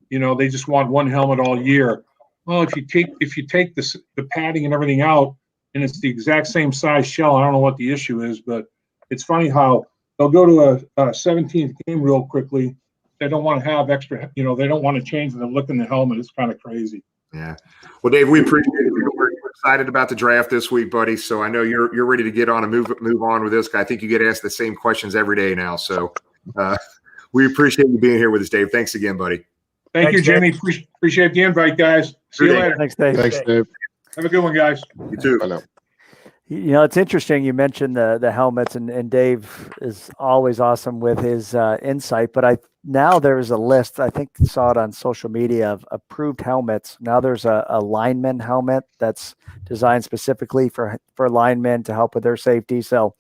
They just want one helmet all year. Well, if you take the padding and everything out, and it's the exact same size shell, I don't know what the issue is, but it's funny how they'll go to a 17th game real quickly. They don't want to have extra. They don't want to change the look in the helmet. It's kind of crazy. Yeah. Well, Dave, we appreciate it. We're excited about the draft this week, buddy. So I know you're ready to get on and move on with this guy. I think you get asked the same questions every day now. So we appreciate you being here with us, Dave. Thanks again, buddy. Thank you, Jimmy. Appreciate the invite, guys. See you later. Thanks, Dave. Thanks, Dave. Have a good one, guys. You too. I know. It's interesting. You mentioned the helmets, and Dave is always awesome with his insight. But now there's a list. I think saw it on social media of approved helmets. Now there's a lineman helmet that's designed specifically for linemen to help with their safety. So,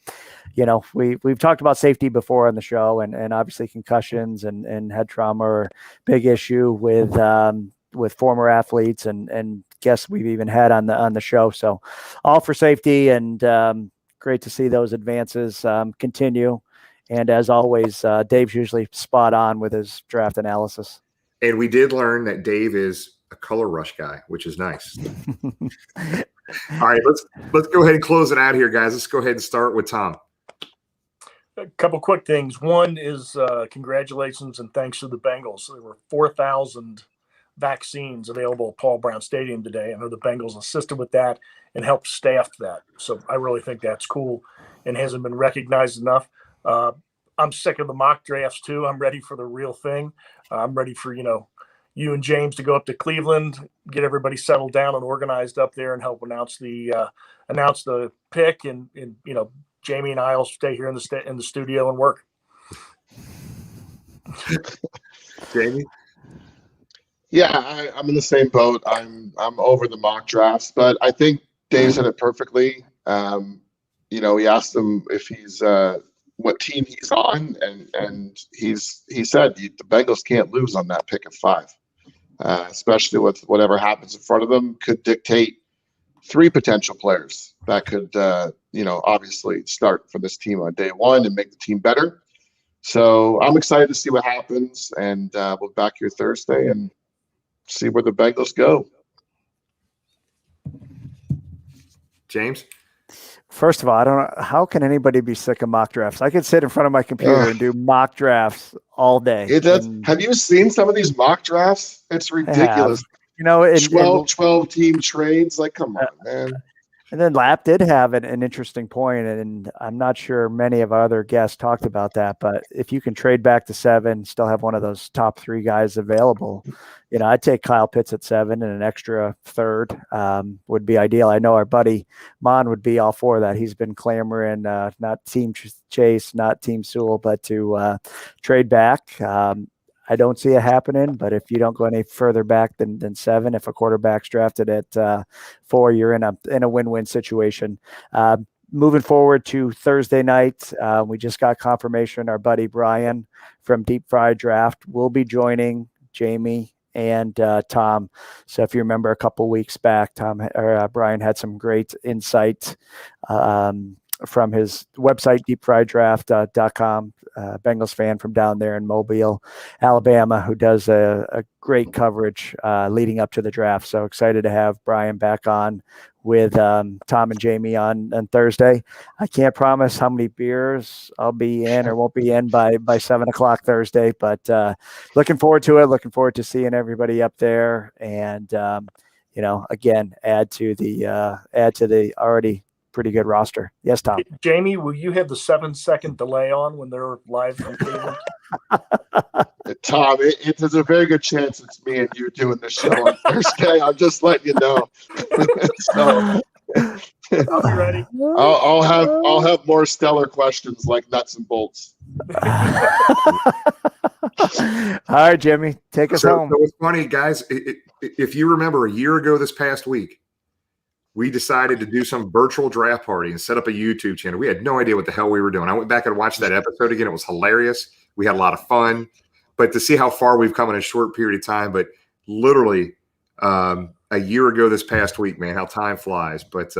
we've talked about safety before on the show, and obviously concussions and head trauma are a big issue with former athletes and guests we've even had on the show. So all for safety, and great to see those advances continue. And as always, Dave's usually spot on with his draft analysis. And we did learn that Dave is a color rush guy, which is nice. All right, let's go ahead and close it out here, guys. Let's go ahead and start with Tom. A couple quick things. One is congratulations and thanks to the Bengals. There were 4,000 vaccines available at Paul Brown Stadium today. I know the Bengals assisted with that and helped staff that. So I really think that's cool and hasn't been recognized enough. I'm sick of the mock drafts too. I'm ready for the real thing. I'm ready for, you and James to go up to Cleveland, get everybody settled down and organized up there and help announce the pick. And Jamie and I will stay here in the studio and work. Jamie? Yeah, I'm in the same boat. I'm over the mock drafts, but I think Dave said it perfectly. He asked him if he's what team he's on, and he said the Bengals can't lose on that pick of 5, especially with whatever happens in front of them could dictate 3 potential players that could obviously start for this team on day 1 and make the team better. So I'm excited to see what happens, and we'll be back here Thursday and see where the Bengals go. James? First of all, I don't know. How can anybody be sick of mock drafts? I could sit in front of my computer and do mock drafts all day. Have you seen some of these mock drafts? It's ridiculous. 12 team trades. Like, come on, man. And then Lap did have an interesting point, and I'm not sure many of our other guests talked about that, but if you can trade back to 7, still have one of those top 3 guys available, I'd take Kyle Pitts at 7 and an extra 3rd would be ideal. I know our buddy Mon would be all for that. He's been clamoring, not Team Chase, not Team Sewell, but to trade back. I don't see it happening, but if you don't go any further back than 7, if a quarterback's drafted at 4, you're in a win-win situation. Moving forward to Thursday night, we just got confirmation. Our buddy Brian from Deep Fried Draft will be joining Jamie and Tom. So if you remember a couple weeks back, Brian had some great insight from his website, deepfrieddraft.com. Bengals fan from down there in Mobile, Alabama, who does a great coverage leading up to the draft. So excited to have Brian back on with Tom and Jamie on Thursday. I can't promise how many beers I'll be in or won't be in by 7 o'clock Thursday, but looking forward to it. Looking forward to seeing everybody up there, and again, add to the already pretty good roster. Yes, Tom. Jamie, will you have the 7-second delay on when they're live from Cleveland? Tom, there's a very good chance it's me and you doing the show on Thursday. I'm just letting you know. So I'll be ready. I'll have more stellar questions like nuts and bolts. All right, Jimmy, take us home. So it's funny, guys. If you remember, a year ago this past week, we decided to do some virtual draft party and set up a YouTube channel. We had no idea what the hell we were doing. I went back and watched that episode again. It was hilarious. We had a lot of fun. but to see how far we've come in a short period of time, but literally a year ago this past week, man, how time flies. But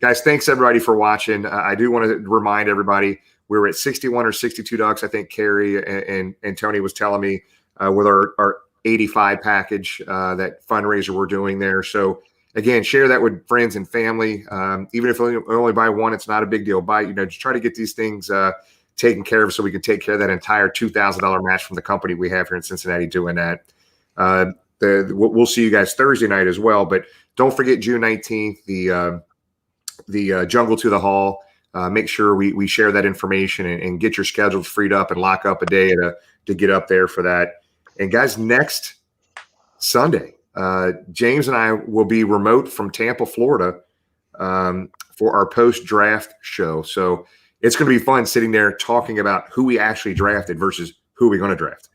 guys, thanks everybody for watching. I do want to remind everybody we were at 61 or 62 ducks. I think Carrie and Tony was telling me with our 85 package, that fundraiser we're doing there. So again, share that with friends and family. Even if you only buy one, it's not a big deal. Just try to get these things taken care of so we can take care of that entire $2,000 match from the company we have here in Cincinnati doing that. We'll see you guys Thursday night as well, but don't forget June 19th, the Jungle to the Hall. Make sure we share that information and get your schedules freed up and lock up a day to get up there for that. And guys, next Sunday, James and I will be remote from Tampa, Florida, for our post-draft show. So it's going to be fun sitting there talking about who we actually drafted versus who we're going to draft.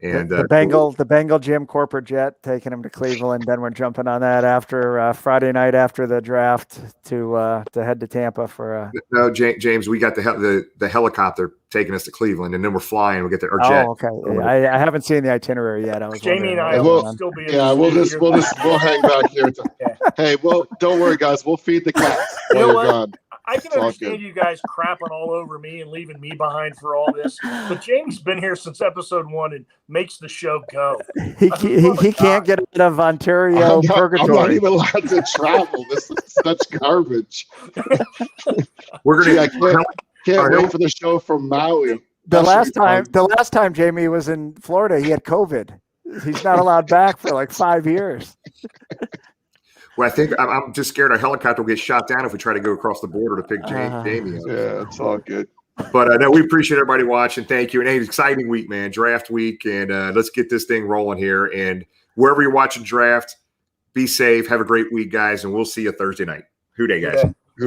And the Bengal Jim corporate jet taking him to Cleveland. Then we're jumping on that after Friday night after the draft to head to Tampa for. No, James, we got the helicopter taking us to Cleveland, and then we're flying. We get our jet. Oh, okay. I haven't seen the itinerary yet. I was Jamie and I will still be. Yeah, we'll hang back here. Hey, well, don't worry, guys. We'll feed the cats. You know while what? you're gone. I can understand you guys crapping all over me and leaving me behind for all this, but Jamie's been here since episode 1 and makes the show go. He can't get out of Ontario purgatory. I'm not even allowed to travel. This is such garbage. We're gonna. I can't wait for the show from Maui. The last time Jamie was in Florida, he had COVID. He's not allowed back for like 5 years. Well, I think I'm just scared our helicopter will get shot down if we try to go across the border to pick Jamie up. Yeah, it's all good. But no, we appreciate everybody watching. Thank you. And an exciting week, man. Draft week. And let's get this thing rolling here. And wherever you're watching draft, be safe. Have a great week, guys. And we'll see you Thursday night. Who day, guys?